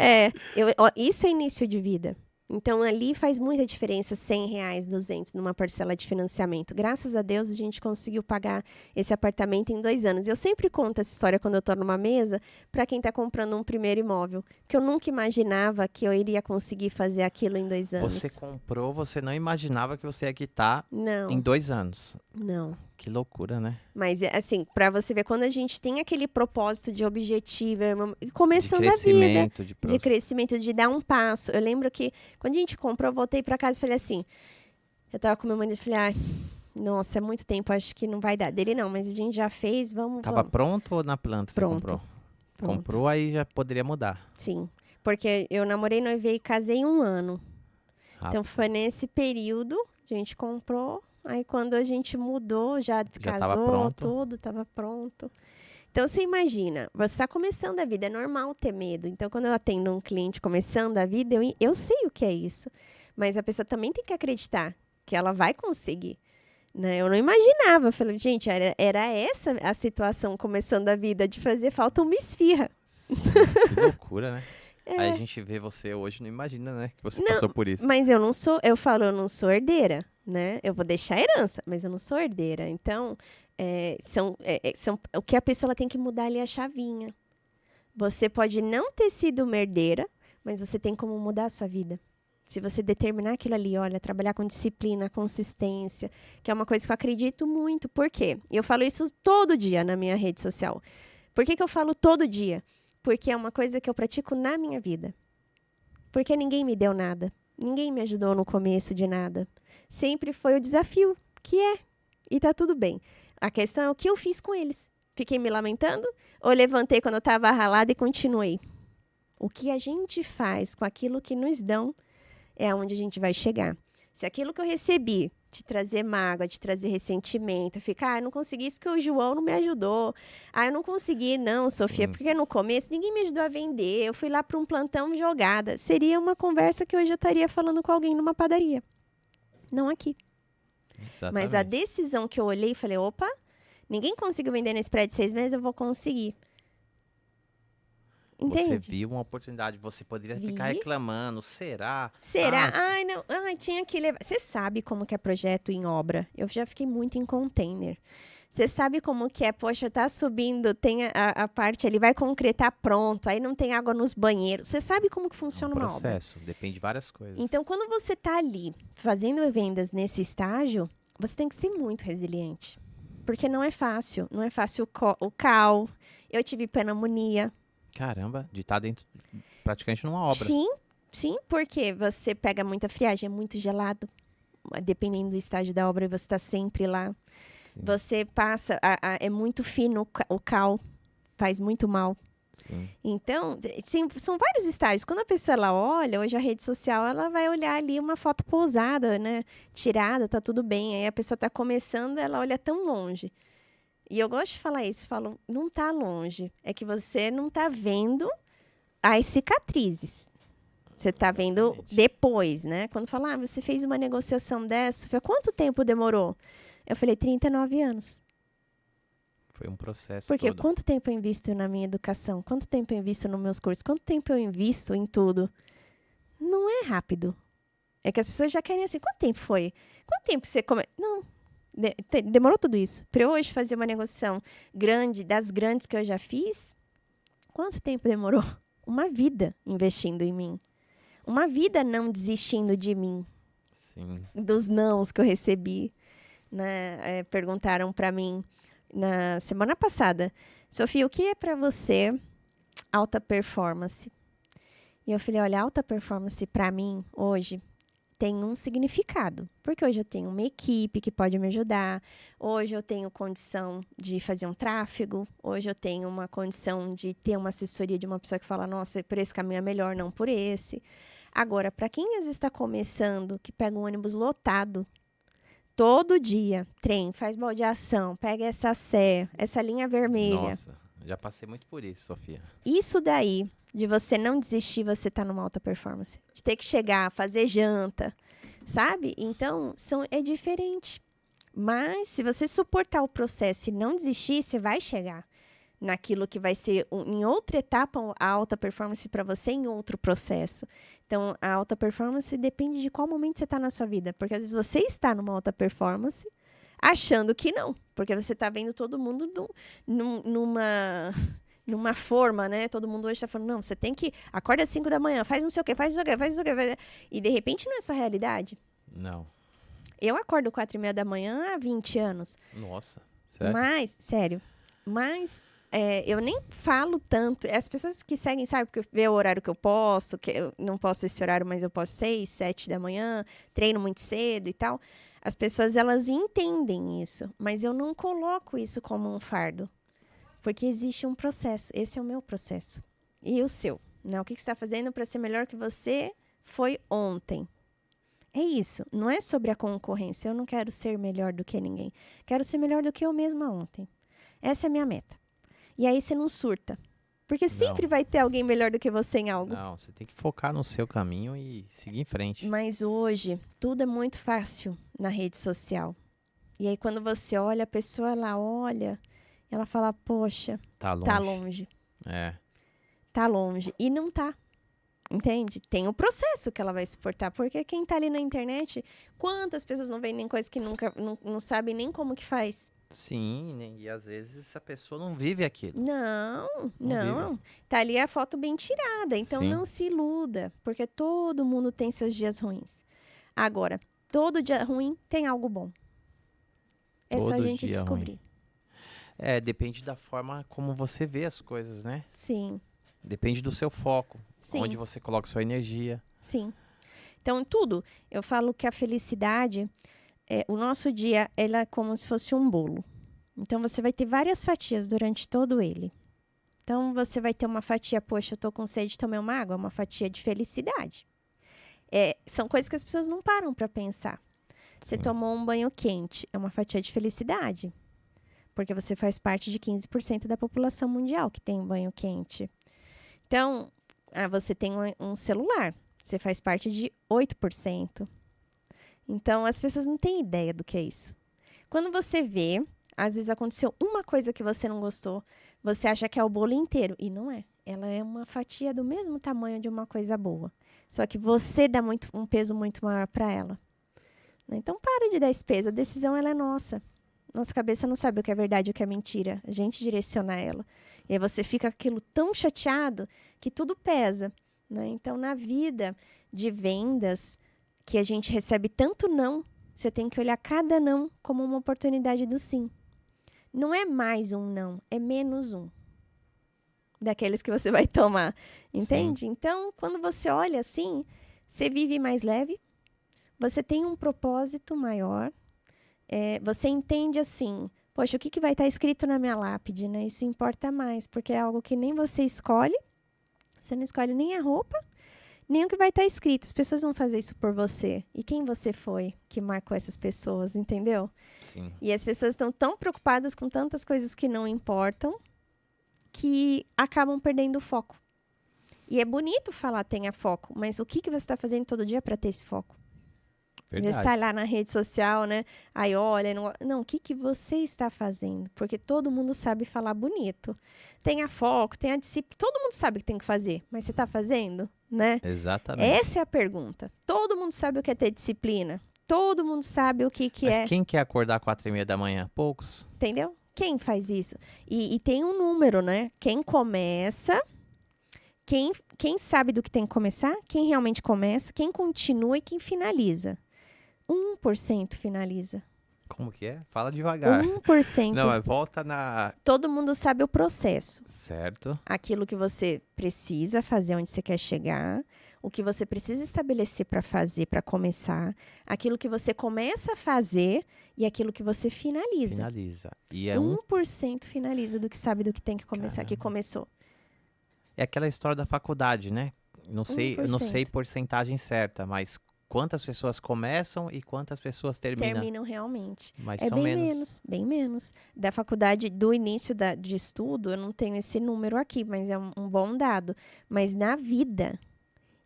Isso é início de vida. Então, ali faz muita diferença, R$100, 200 numa parcela de financiamento. Graças a Deus, a gente conseguiu pagar esse apartamento em 2 anos. Eu sempre conto essa história quando eu estou numa mesa para quem está comprando um primeiro imóvel. Porque eu nunca imaginava que eu iria conseguir fazer aquilo em 2 anos. Você comprou, você não imaginava que você ia quitar Não. em 2 anos. Não. Que loucura, né? Mas, assim, pra você ver, quando a gente tem aquele propósito de objetivo, De começando a vida, crescimento, de crescimento, de dar um passo. Eu lembro que, quando a gente comprou, eu voltei pra casa e falei assim, eu tava com meu marido e falei, ai, nossa, é muito tempo, acho que não vai dar. Dele não, mas a gente já fez, vamos. Tava pronto ou na planta você Pronto. comprou? Pronto. Comprou, aí já poderia mudar. Sim, porque eu namorei, noivei e casei 1 ano. Então, foi nesse período, a gente comprou. Aí, quando a gente mudou, já tava casou, pronto. tudo, estava pronto. Então, você imagina, você está começando a vida, é normal ter medo. Então, quando eu atendo um cliente começando a vida, eu sei o que é isso. Mas a pessoa também tem que acreditar que ela vai conseguir. Né? Eu não imaginava. Eu falei, gente, era essa a situação começando a vida, de fazer falta uma esfirra. Sim, que loucura, né? Aí a gente vê você hoje, não imagina, né? Que você passou por isso. Mas eu não sou herdeira, né? Eu vou deixar a herança, mas eu não sou herdeira. Então, o que a pessoa ela tem que mudar ali é a chavinha. Você pode não ter sido uma herdeira, mas você tem como mudar a sua vida. Se você determinar aquilo ali, olha, trabalhar com disciplina, consistência, que é uma coisa que eu acredito muito. Por quê? Eu falo isso todo dia na minha rede social. Por que eu falo todo dia? Porque é uma coisa que eu pratico na minha vida. Porque ninguém me deu nada. Ninguém me ajudou no começo de nada. Sempre foi o desafio, que é. E tá tudo bem. A questão é o que eu fiz com eles. Fiquei me lamentando ou levantei quando eu estava ralada e continuei? O que a gente faz com aquilo que nos dão é aonde a gente vai chegar. Se aquilo que eu recebi, de trazer mágoa, de trazer ressentimento, ficar, eu não consegui isso porque o João não me ajudou. Eu não consegui, não, Sofia, porque no começo ninguém me ajudou a vender. Eu fui lá para um plantão jogada. Seria uma conversa que hoje eu estaria falando com alguém numa padaria. Não aqui. Exatamente. Mas a decisão que eu olhei e falei, opa, ninguém conseguiu vender nesse prédio de 6 meses, eu vou conseguir. Entende? Você viu uma oportunidade, você poderia ficar reclamando, será? Será? Ai, não, tinha que levar. Você sabe como que é projeto em obra? Eu já fiquei muito em container. Você sabe como que é, poxa, tá subindo, tem a parte ali, vai concretar pronto, aí não tem água nos banheiros. Você sabe como que funciona uma obra? Processo, depende de várias coisas. Então, quando você tá ali, fazendo vendas nesse estágio, você tem que ser muito resiliente. Porque não é fácil. Não é fácil o cal. Eu tive pneumonia. Caramba, de estar dentro, praticamente numa obra. Sim, porque você pega muita friagem, é muito gelado. Dependendo do estágio da obra, você está sempre lá. Sim. Você passa, é muito fino o cal, faz muito mal. Sim. Então, são vários estágios. Quando a pessoa ela olha, hoje a rede social, ela vai olhar ali uma foto pousada, né? Tirada, tá tudo bem. Aí a pessoa tá começando, ela olha tão longe. E eu gosto de falar isso, falo, não tá longe. É que você não tá vendo as cicatrizes. Você tá vendo depois, né? Quando fala, você fez uma negociação dessa, foi quanto tempo demorou? Eu falei, 39 anos. Foi um processo Porque todo. Quanto tempo eu invisto na minha educação? Quanto tempo eu invisto nos meus cursos? Quanto tempo eu invisto em tudo? Não é rápido. É que as pessoas já querem assim, quanto tempo foi? Quanto tempo você Não. Demorou tudo isso. Para eu hoje fazer uma negociação grande, das grandes que eu já fiz, quanto tempo demorou? Uma vida investindo em mim. Uma vida não desistindo de mim. Sim. Dos nãos que eu recebi. Né? Perguntaram para mim na semana passada, Sofia, o que é para você alta performance? E eu falei, olha, alta performance para mim hoje tem um significado, porque hoje eu tenho uma equipe que pode me ajudar, hoje eu tenho condição de fazer um tráfego, hoje eu tenho uma condição de ter uma assessoria de uma pessoa que fala, nossa, por esse caminho é melhor, não por esse. Agora, para quem às vezes está começando, que pega um ônibus lotado, todo dia, trem, faz baldeação, pega essa sé, essa linha vermelha. Nossa, já passei muito por isso, Sofia. Isso daí, de você não desistir, você tá numa alta performance. De ter que chegar, fazer janta, sabe? Então, é diferente. Mas, se você suportar o processo e não desistir, você vai chegar naquilo que vai ser, em outra etapa, a alta performance para você em outro processo. Então, a alta performance depende de qual momento você está na sua vida. Porque, às vezes, você está numa alta performance achando que não. Porque você está vendo todo mundo numa forma, né? Todo mundo hoje está falando, não, você tem que... Acorda às 5 da manhã, faz não sei o quê, faz não sei o quê, faz não sei o quê. E, de repente, não é sua realidade. Não. Eu acordo 4h30 da manhã há 20 anos. Nossa, sério? Mas, eu nem falo tanto. As pessoas que seguem, sabe, porque vê o horário que eu posto, que eu não posso esse horário, mas eu posto 6, 7 da manhã, treino muito cedo e tal. As pessoas, elas entendem isso, mas eu não coloco isso como um fardo. Porque existe um processo. Esse é o meu processo. E o seu? Né? O que você está fazendo para ser melhor que você foi ontem? É isso. Não é sobre a concorrência. Eu não quero ser melhor do que ninguém. Quero ser melhor do que eu mesma ontem. Essa é a minha meta. E aí você não surta. Porque sempre vai ter alguém melhor do que você em algo. Não, você tem que focar no seu caminho e seguir em frente. Mas hoje, tudo é muito fácil na rede social. E aí, quando você olha, a pessoa, ela olha, ela fala, poxa, Tá longe. tá longe. É. Tá longe. E não tá. Entende? Tem o processo que ela vai suportar. Porque quem tá ali na internet, quantas pessoas não vendem coisa que nunca, não sabem nem como que faz? Sim, né? E às vezes a pessoa não vive aquilo. Não. Tá ali a foto bem tirada. Então, Sim. não se iluda. Porque todo mundo tem seus dias ruins. Agora, todo dia ruim tem algo bom. É só a Todo gente dia descobrir. Depende da forma como você vê as coisas, né? Sim, Depende do seu foco. sim, Onde você coloca sua energia. sim. Então, tudo. Eu falo que a felicidade, o nosso dia, ela é como se fosse um bolo. Então, você vai ter várias fatias durante todo ele. Então, você vai ter uma fatia, poxa, eu tô com sede, tomei uma água, uma fatia de felicidade. São coisas que as pessoas não param para pensar. Você Sim. tomou um banho quente, é uma fatia de felicidade. Porque você faz parte de 15% da população mundial que tem banho quente. Então, você tem um celular, você faz parte de 8%. Então, as pessoas não têm ideia do que é isso. Quando você vê, às vezes aconteceu uma coisa que você não gostou, você acha que é o bolo inteiro. E não é. Ela é uma fatia do mesmo tamanho de uma coisa boa. Só que você dá um peso muito maior para ela. Então, para de dar esse peso. A decisão, ela é nossa. Nossa cabeça não sabe o que é verdade e o que é mentira. A gente direciona ela. E aí você fica aquilo tão chateado que tudo pesa. Né? Então, na vida de vendas, que a gente recebe tanto não, você tem que olhar cada não como uma oportunidade do sim. Não é mais um não, é menos um. Daqueles que você vai tomar. Entende? Sim. Então, quando você olha assim, você vive mais leve, você tem um propósito maior, você entende assim, poxa, o que vai estar escrito na minha lápide, né? Isso importa mais, porque é algo que nem você escolhe, você não escolhe nem a roupa, nem o que vai estar escrito. As pessoas vão fazer isso por você. E quem você foi que marcou essas pessoas, entendeu? Sim. E as pessoas estão tão preocupadas com tantas coisas que não importam, que acabam perdendo o foco. E é bonito falar tenha foco, mas o que você está fazendo todo dia para ter esse foco? Verdade. Você está lá na rede social, né? Aí olha, não, o que você está fazendo? Porque todo mundo sabe falar bonito. Tenha foco, tenha disciplina. Todo mundo sabe o que tem que fazer, mas você está fazendo, né? Exatamente. Essa é a pergunta. Todo mundo sabe o que é ter disciplina. Todo mundo sabe o que Mas é. quem quer acordar 4h30 da manhã? Poucos. Entendeu? Quem faz isso? E tem um número, né? Quem começa, quem sabe do que tem que começar, quem realmente começa, quem continua e quem finaliza. 1% finaliza. Como que é? Fala devagar. 1%. Não, volta na... Todo mundo sabe o processo. Certo. Aquilo que você precisa fazer, onde você quer chegar. O que você precisa estabelecer para fazer, para começar. Aquilo que você começa a fazer e aquilo que você finaliza. Finaliza. E é 1% finaliza do que sabe do que tem que começar, Caramba. que começou. É aquela história da faculdade, né? Não sei, eu não 1%. sei porcentagem certa, mas quantas pessoas começam e quantas pessoas terminam? Terminam realmente. Mas É são bem menos. bem menos. Da faculdade, do início de estudo, eu não tenho esse número aqui, mas é um bom dado. Mas na vida,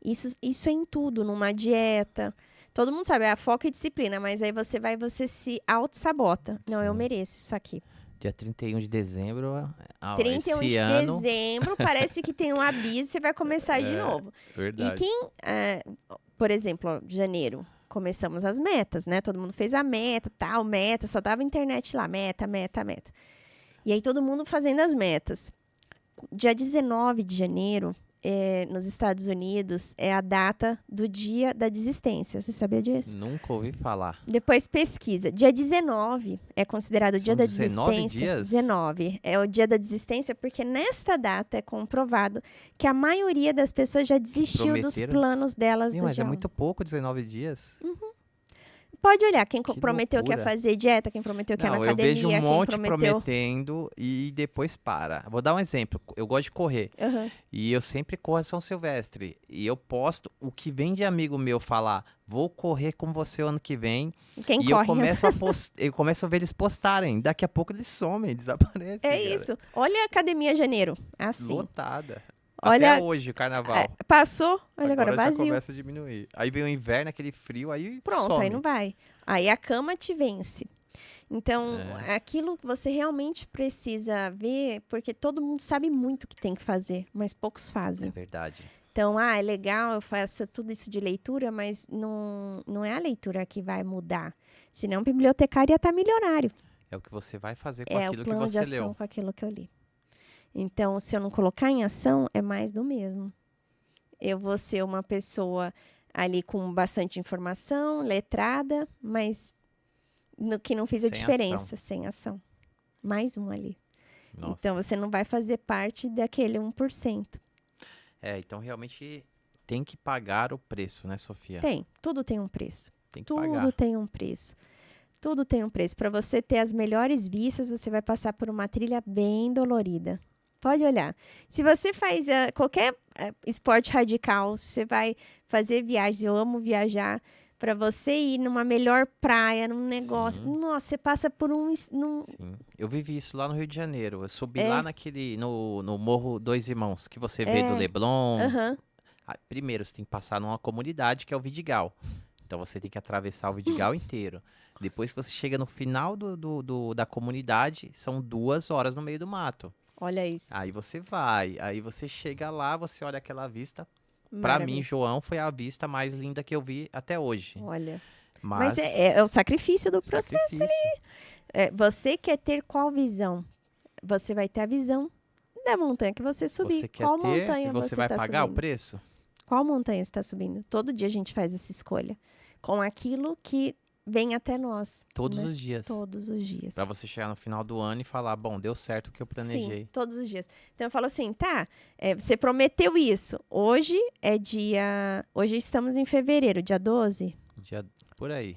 isso é em tudo, numa dieta. Todo mundo sabe, foco e disciplina, mas aí você se auto-sabota. Não, eu Sim. mereço isso aqui. Dia 31 de dezembro, 31 esse de ano... dezembro, parece que tem um aviso, você vai começar de novo. Verdade. Por exemplo, ó, janeiro, começamos as metas, né? Todo mundo fez a meta, tal, meta, só dava internet lá, meta. E aí todo mundo fazendo as metas. Dia 19 de janeiro, nos Estados Unidos é a data do dia da desistência. Você sabia disso? Nunca ouvi falar. Depois pesquisa. Dia 19 é considerado o dia da 19 desistência. dias? 19 é o dia da desistência porque nesta data é comprovado que a maioria das pessoas já desistiu dos planos delas. Mas é muito pouco, 19 dias. Pode olhar, quem Que prometeu que ia loucura. fazer dieta, quem prometeu que ia na Eu academia, vejo um quem monte prometeu... prometendo e depois para. Vou dar um exemplo. Eu gosto de correr. Aham. E eu sempre corro a São Silvestre. E eu posto o que vem de amigo meu falar, vou correr com você o ano que vem. Quem E corre? eu começo a ver eles postarem. Daqui a pouco eles somem, desaparecem. É cara. isso. Olha a academia janeiro. Assim. Lotada. Olha- Até hoje, o carnaval. Passou, olha agora já vazio. começa a diminuir. Aí vem o inverno, aquele frio, aí Pronto, some. aí não vai. Aí a cama te vence. Então, É. aquilo que você realmente precisa ver, porque todo mundo sabe muito o que tem que fazer, mas poucos É fazem. verdade. Então, é legal, eu faço tudo isso de leitura, mas não é a leitura que vai mudar. Senão, o bibliotecário ia estar milionário. É o que você vai fazer com É o aquilo que plano de você ação leu. com aquilo que eu li. Então, se eu não colocar em ação, é mais do mesmo. Eu vou ser uma pessoa ali com bastante informação, letrada, mas no que não fez a Sem diferença, sem ação. Mais um ali. Nossa. Então, você não vai fazer parte daquele 1%. Então realmente tem que pagar o preço, né, Sofia? Tem, tudo tem um preço. Tem que Tudo pagar. tem um preço. Tudo tem um preço. Para você ter as melhores vistas, você vai passar por uma trilha bem dolorida. Pode olhar. Se você faz qualquer esporte radical, se você vai fazer viagens, eu amo viajar, para você ir numa melhor praia, num negócio. Sim. Nossa, você passa por Sim. Eu vivi isso lá no Rio de Janeiro. Eu subi É. lá no Morro Dois Irmãos, que você vê do Leblon. Aham. Primeiro, você tem que passar numa comunidade que é o Vidigal. Então você tem que atravessar o Vidigal inteiro. Depois que você chega no final da comunidade, são 2 horas no meio do mato. Olha isso. Aí você vai, aí você chega lá, você olha aquela vista. Pra mim, Maravilha. João, foi a vista mais linda que eu vi até hoje. Olha. Mas Mas é o sacrifício do processo. sacrifício. Você quer ter qual visão? Você vai ter a visão da montanha que você subir. Você quer Qual ter montanha e você vai tá pagar o subindo? preço? Qual montanha você está subindo? Todo dia a gente faz essa escolha. Com aquilo que vem até nós. Todos né? os dias. Todos os dias. Pra você chegar no final do ano e falar, bom, deu certo o que eu planejei. Sim, todos os dias. Então eu falo assim, você prometeu isso. Hoje Hoje estamos em fevereiro, dia 12. Dia por aí.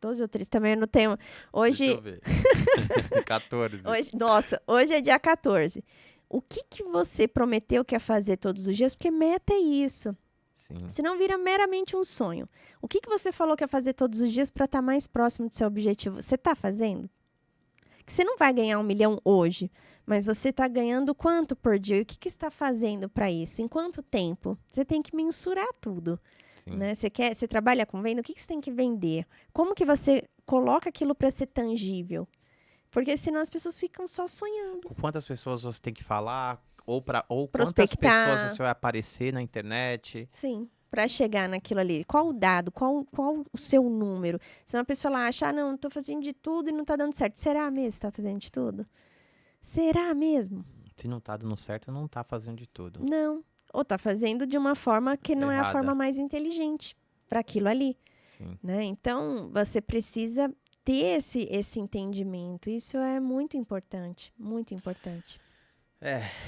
12 ou 13, também eu não tenho. Deixa Hoje, eu ver. 14. hoje é dia 14. O que você prometeu que ia fazer todos os dias? Porque meta é isso. Sim. Senão vira meramente um sonho. O que você falou que ia fazer todos os dias para estar mais próximo do seu objetivo? Você está fazendo? Que você não vai ganhar 1 milhão hoje, mas você está ganhando quanto por dia? E o que está fazendo para isso? Em quanto tempo? Você tem que mensurar tudo. Sim. Né? Você trabalha com venda? O que você tem que vender? Como que você coloca aquilo para ser tangível? Porque senão as pessoas ficam só sonhando. Com quantas pessoas você tem que falar? Ou quantas Prospectar. pessoas você vai aparecer na internet? Sim, para chegar naquilo ali. Qual o dado? Qual o seu número? Se uma pessoa lá acha, não, estou fazendo de tudo e não está dando certo. Será mesmo que está fazendo de tudo? Será mesmo? Se não tá dando certo, não tá fazendo de tudo. Não. Ou está fazendo de uma forma que não é a Errada. forma mais inteligente para aquilo ali. Sim. Né? Então, você precisa ter esse entendimento. Isso é muito importante. Muito importante.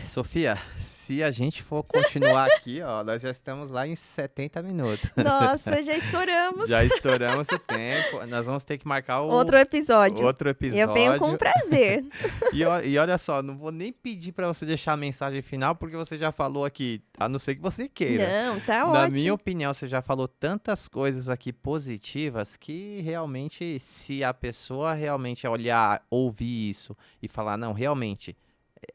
Sofia, se a gente for continuar aqui, nós já estamos lá em 70 minutos. Nossa, já estouramos. Já estouramos o tempo. Nós vamos ter que marcar Outro episódio. outro episódio. Eu venho com prazer. E olha só, não vou nem pedir pra você deixar a mensagem final, porque você já falou aqui, a não ser que você queira. Não, tá Na ótimo. minha opinião, você já falou tantas coisas aqui positivas que realmente, se a pessoa realmente olhar, ouvir isso e falar, não, realmente,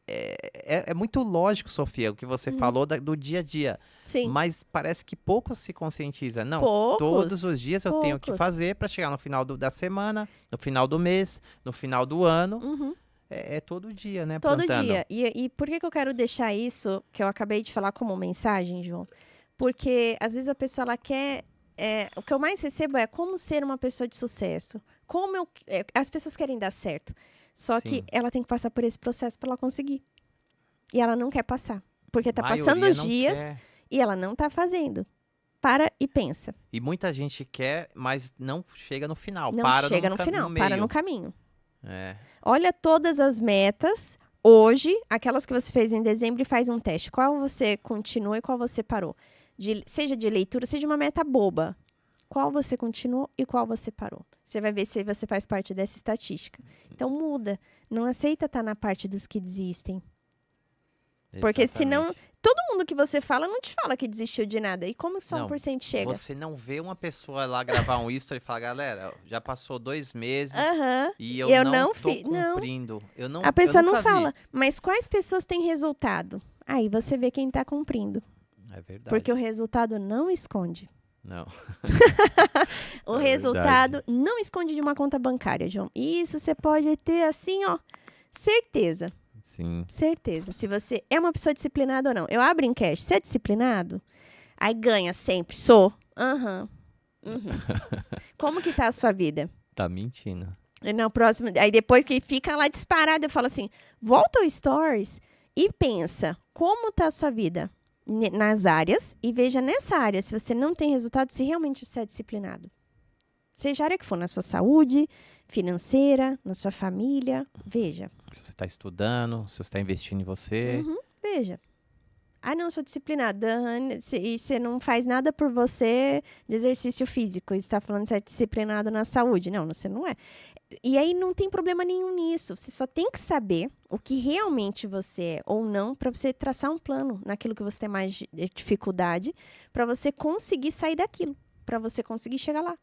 é muito lógico, Sofia, o que você falou do dia a dia. Sim. Mas parece que pouco se conscientiza. Não, Poucos, todos os dias eu tenho que poucos. fazer para chegar no final da semana, no final do mês, no final do ano. Uhum. É todo dia, né? Todo plantando. dia. E por que eu quero deixar isso, que eu acabei de falar como mensagem, João? Porque às vezes a pessoa ela quer... o que eu mais recebo é como ser uma pessoa de sucesso. As pessoas querem dar certo. Só Sim. que ela tem que passar por esse processo para ela conseguir. E ela não quer passar. Porque tá Maioria passando os não dias quer. e ela não tá fazendo. Para e pensa. E muita gente quer, mas não chega no final. Não Para chega no no final, meio. para no caminho. É, Olha todas as metas. Hoje, aquelas que você fez em dezembro e faz um teste. Qual você continuou e qual você parou? Seja de leitura, seja uma meta boba. Qual você continuou e qual você parou? Você vai ver se você faz parte dessa estatística. Então, muda. Não aceita estar na parte dos que desistem. Porque senão, exatamente. todo mundo que você fala não te fala que desistiu de nada. E como só Não, 1% chega? Você não vê uma pessoa lá gravar um history e falar, galera, já passou 2 meses Aham. e Eu não não tô fiz. Não. cumprindo. A pessoa eu não nunca fala. vi. Mas quais pessoas têm resultado? Aí você vê quem tá cumprindo. É verdade. Porque o resultado não esconde. Não. O É resultado verdade. não esconde de uma conta bancária, João. Isso você pode ter assim, ó, certeza. Sim. Certeza. Se você é uma pessoa disciplinada ou não. Eu abro enquete. Você é disciplinado? Aí ganha sempre. Sou. Aham. Uhum. Como que tá a sua vida? Tá mentindo. E na próxima, aí depois que fica lá disparado, eu falo assim, volta ao Stories e pensa, como tá a sua vida nas áreas e veja nessa área, se você não tem resultado, se realmente você é disciplinado. Seja a área que for, na sua saúde, financeira, na sua família, veja. Se você tá estudando, se você tá investindo em você. Uhum, veja. Ah, não, sou disciplinada. E você não faz nada por você de exercício físico. E você está falando que você é disciplinado na saúde. Não, você não é. E aí não tem problema nenhum nisso. Você só tem que saber o que realmente você é ou não para você traçar um plano naquilo que você tem mais dificuldade para você conseguir sair daquilo, para você conseguir chegar lá.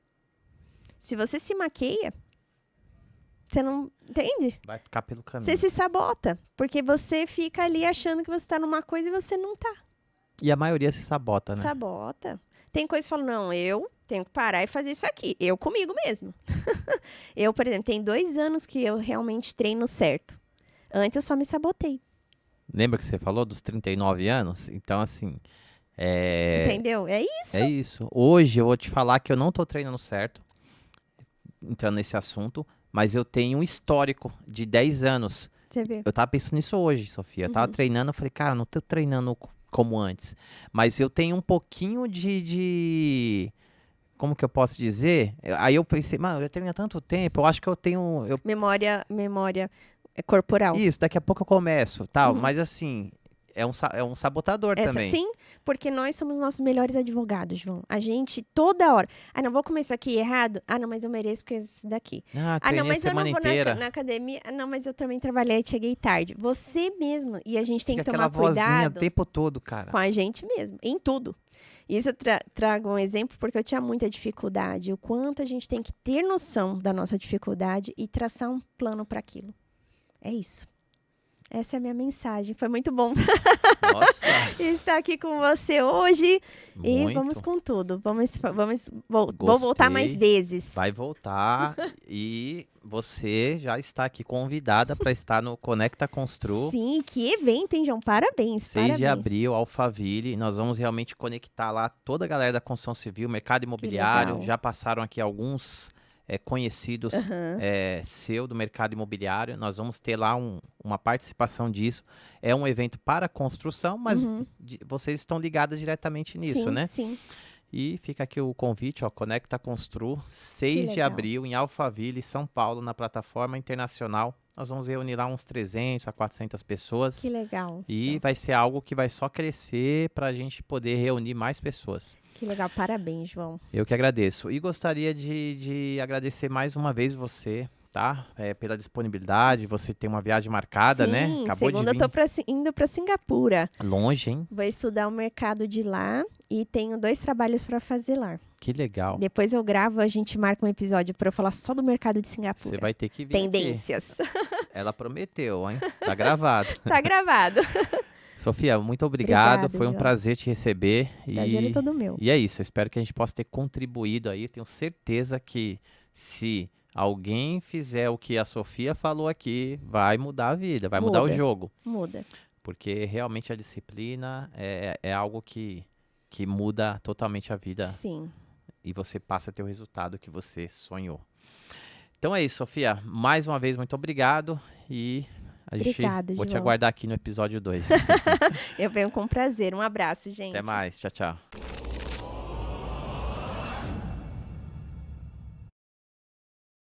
Se você se maqueia, você não entende? Vai ficar pelo caminho. Você se sabota, porque você fica ali achando que você está numa coisa e você não tá. E a maioria se sabota, né? Sabota. Tem coisa que fala, não, eu tenho que parar e fazer isso aqui. Eu comigo mesmo. Eu, por exemplo, tem 2 anos que eu realmente treino certo. Antes eu só me sabotei. Lembra que você falou dos 39 anos? Então, assim, é Entendeu? É isso. é isso. Hoje eu vou te falar que eu não tô treinando certo, entrando nesse assunto, mas eu tenho um histórico de 10 anos. Você vê. Eu tava pensando nisso hoje, Sofia. Eu tava treinando, eu falei, cara, não tô treinando como antes. Mas eu tenho um pouquinho como que eu posso dizer? Aí eu pensei, mano, eu treino há tanto tempo, eu acho que eu tenho. Memória corporal. Isso, daqui a pouco eu começo, tal. Uhum. Mas assim, é um sabotador também. Sim, porque nós somos nossos melhores advogados, João. A gente, toda hora. Ah, não, vou comer isso aqui errado? Ah, não, mas eu mereço porque é isso daqui. Ah, Ah, não, treinei a mas eu não semana vou inteira. na academia. Ah, não, mas eu também trabalhei e cheguei tarde. Você mesmo. E a gente tem Fica que tomar aquela vozinha o cuidado tempo todo, cara. com a gente mesmo, em tudo. Isso eu trago um exemplo porque eu tinha muita dificuldade. O quanto a gente tem que ter noção da nossa dificuldade e traçar um plano para aquilo. É isso. Essa é a minha mensagem. Foi muito bom Nossa, estar aqui com você hoje. E muito. vamos com tudo. Vou voltar mais Gostei. vezes. Vai voltar e você já está aqui convidada para estar no Conecta Constru. Sim, que evento, hein, João? Parabéns. 6 de parabéns. abril, Alphaville. Nós vamos realmente conectar lá toda a galera da construção civil, mercado imobiliário. legal. Já passaram aqui alguns conhecidos Aham. seu do mercado imobiliário. Nós vamos ter lá uma participação disso. É um evento para construção, mas Uhum. vocês estão ligados diretamente nisso, Sim, né? sim. E fica aqui o convite, ó, Conecta Constru, 6 de legal. abril, em Alphaville, São Paulo, na plataforma internacional. Nós vamos reunir lá uns 300 a 400 pessoas. Que legal. E vai ser algo que vai só crescer para a gente poder reunir mais pessoas. Que legal. Parabéns, João. Eu que agradeço. E gostaria de agradecer mais uma vez você, tá? Pela disponibilidade. Você tem uma viagem marcada, né? Sim, Acabou de segunda eu vir. tô indo para Singapura. Longe, hein? Vou estudar o mercado de lá e tenho 2 trabalhos para fazer lá. Que legal. Depois eu gravo, a gente marca um episódio para eu falar só do mercado de Você Singapura. vai ter que vir aqui. Tendências. Ela prometeu, hein? Tá gravado. Tá gravado. Sofia, muito obrigado. Obrigada, Foi um João. prazer te receber. Prazer é todo meu. E é isso. Eu espero que a gente possa ter contribuído aí. Eu tenho certeza que se alguém fizer o que a Sofia falou aqui, vai mudar a vida, vai mudar o Muda. jogo. Muda. Porque realmente a disciplina é algo que muda totalmente a vida Sim. e você passa a ter o resultado que você sonhou. Então é isso, Sofia. Mais uma vez, muito obrigado e Obrigada, Vou te João. aguardar aqui no episódio 2. Eu venho com prazer. Um abraço, gente. Até mais. Tchau, tchau.